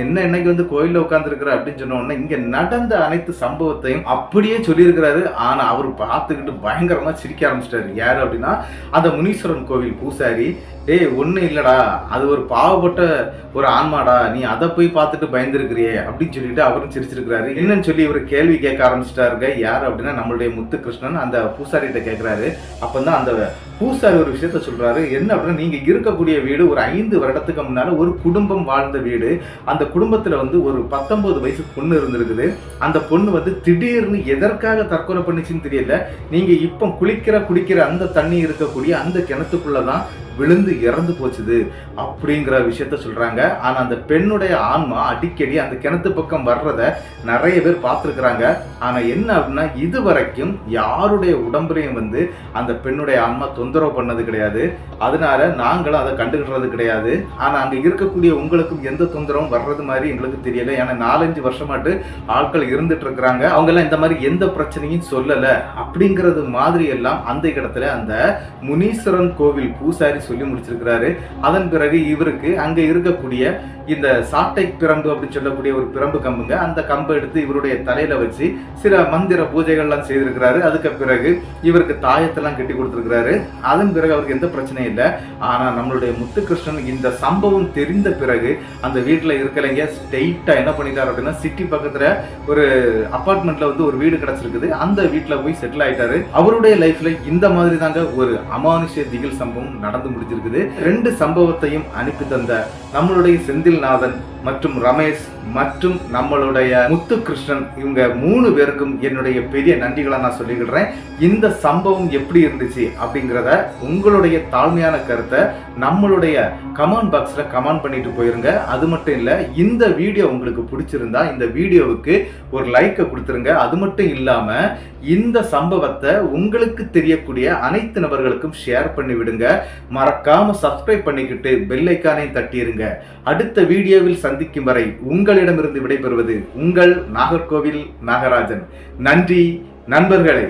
என்ன இன்னைக்கு வந்து கோயில்ல உட்கார்ந்துருக்கிற அப்படின்னு சொன்ன உடனே இங்க நடந்த அனைத்து சம்பவத்தையும் அப்படியே சொல்லியிருக்கிறாரு. ஆனா அவர் பார்த்துக்கிட்டு பயங்கரமா சிரிக்க ஆரம்பிச்சிட்டாரு. யாரு அப்படின்னா அந்த முனீஸ்வரன் கோவில் பூசாரி. டேய் ஒன்றும் இல்லடா, அது ஒரு பாவப்பட்ட ஒரு ஆன்மாடா, நீ அதை போய் பார்த்துட்டு பயந்துருக்கிறியே அப்படின்னு சொல்லிட்டு அவரும் சிரிச்சிருக்கிறாரு. என்னன்னு சொல்லி இவர் கேள்வி கேட்க ஆரம்பிச்சிட்டாருங்க. யார் அப்படின்னா நம்மளுடைய முத்துகிருஷ்ணன் அந்த பூசாரிகிட்ட கேட்கிறாரு. அப்பதான் அந்த பூசாரி ஒரு விஷயத்த சொல்றாரு. என்ன அப்படின்னா நீங்க இருக்கக்கூடிய வீடு ஒரு 5 வருடத்துக்கு முன்னால ஒரு குடும்பம் வாழ்ந்த வீடு. அந்த குடும்பத்துல வந்து ஒரு 19 வயசு பொண்ணு இருந்திருக்குது. அந்த பொண்ணு வந்து திடீர்னு எதற்காக தற்கொலை பண்ணிச்சுன்னு தெரியல. நீங்க இப்ப குடிக்கிற அந்த தண்ணி இருக்கக்கூடிய அந்த கிணத்துக்குள்ளதான் விழுந்து இறந்து போச்சுது அப்படிங்கிற விஷயத்த சொல்றாங்க. ஆனா அந்த பெண்ணுடைய ஆன்மா அடிக்கடி அந்த கிணத்து பக்கம் வர்றத நிறைய பேர் பார்த்துருக்குறாங்க. ஆனா என்ன அப்படின்னா இதுவரைக்கும் யாருடைய உடம்புலையும் வந்து அந்த பெண்ணுடைய ஆன்மா தொந்தரவு பண்ணது கிடையாது. அதனால நாங்களும் அதை கண்டுகிடுறது கிடையாது. ஆனா அங்க இருக்கக்கூடிய உங்களுக்கும் எந்த தொந்தரவும் வர்றது மாதிரி எங்களுக்கு தெரியல. ஏன்னா 4-5 வருஷமாட்டு ஆட்கள் இருந்துட்டு இருக்கிறாங்க. அவங்க எல்லாம் இந்த மாதிரி எந்த பிரச்சனையும் சொல்லல அப்படிங்கிறது மாதிரி எல்லாம் அந்த இடத்துல அந்த முனீஸ்வரன் கோவில் பூசாரி சொல்லி முடிச்சிருக்கிறாரு. அதன் பிறகு இவருக்கு அங்க இருக்கக்கூடிய இந்த சாட்டை பிரம்பு அப்படின்னு சொல்லக்கூடிய ஒரு பிரம்பு கம்புங்க, அந்த கம்பை எடுத்து இவருடைய தலையில வச்சு சில மந்திர பூஜைகள்லாம் செய்திருக்கிறாரு. அதுக்கு பிறகு இவருக்கு தாயத்தெல்லாம் கட்டி கொடுத்திருக்கிறாரு. அதன் பிறகு அவருக்கு எந்த பிரச்சனையும் இல்லை. ஆனா நம்மளுடைய முத்துகிருஷ்ணன் இந்த சம்பவம் தெரிந்த பிறகு அந்த வீட்டுல இருக்கலைங்க ஸ்ட்ரெயிட்டா என்ன பண்ணிட்டாரு அப்படின்னா சிட்டி பக்கத்துல ஒரு அபார்ட்மெண்ட்ல வந்து ஒரு வீடு கிடைச்சிருக்குது. அந்த வீட்டுல போய் செட்டில் ஆயிட்டாரு. அவருடைய லைஃப்ல இந்த மாதிரி தாங்க ஒரு அமானுஷ்ய திகில் சம்பவம் நடந்து முடிஞ்சிருக்குது. 2 சம்பவத்தையும் அனுப்பி தந்த நம்மளுடைய செந்தில்நாதன் மற்றும் ரமேஷ் மற்றும் நம்மளுடைய முத்துகிருஷ்ணன் இவங்க 3 பேருக்கும் என்னுடைய பெரிய நன்றிகளை நான் சொல்லிக்கிறேன். இந்த சம்பவம் எப்படி இருந்துச்சு அப்படிங்கிறத உங்களுடைய தாழ்மையான கருத்தை நம்மளுடைய கமெண்ட் பாக்ஸ்ல கமெண்ட் பண்ணிட்டு போயிருங்க. அது மட்டும் இல்ல, இந்த வீடியோ உங்களுக்கு பிடிச்சிருந்தா இந்த வீடியோவுக்கு ஒரு லைக்கை கொடுத்துருங்க. அது மட்டும் இல்லாம இந்த சம்பவத்தை உங்களுக்கு தெரியக்கூடிய அனைத்து நபர்களுக்கும் ஷேர் பண்ணி விடுங்க. மறக்காம சப்ஸ்கிரைப் பண்ணிக்கிட்டு பெல் ஐக்கானையும் தட்டிருங்க. அடுத்த வீடியோவில் சந்திக்கும் வரை உங்களிடமிருந்து விடைபெறுவது உங்கள் நாகர்கோவில் நாகராஜன். நன்றி நண்பர்களே.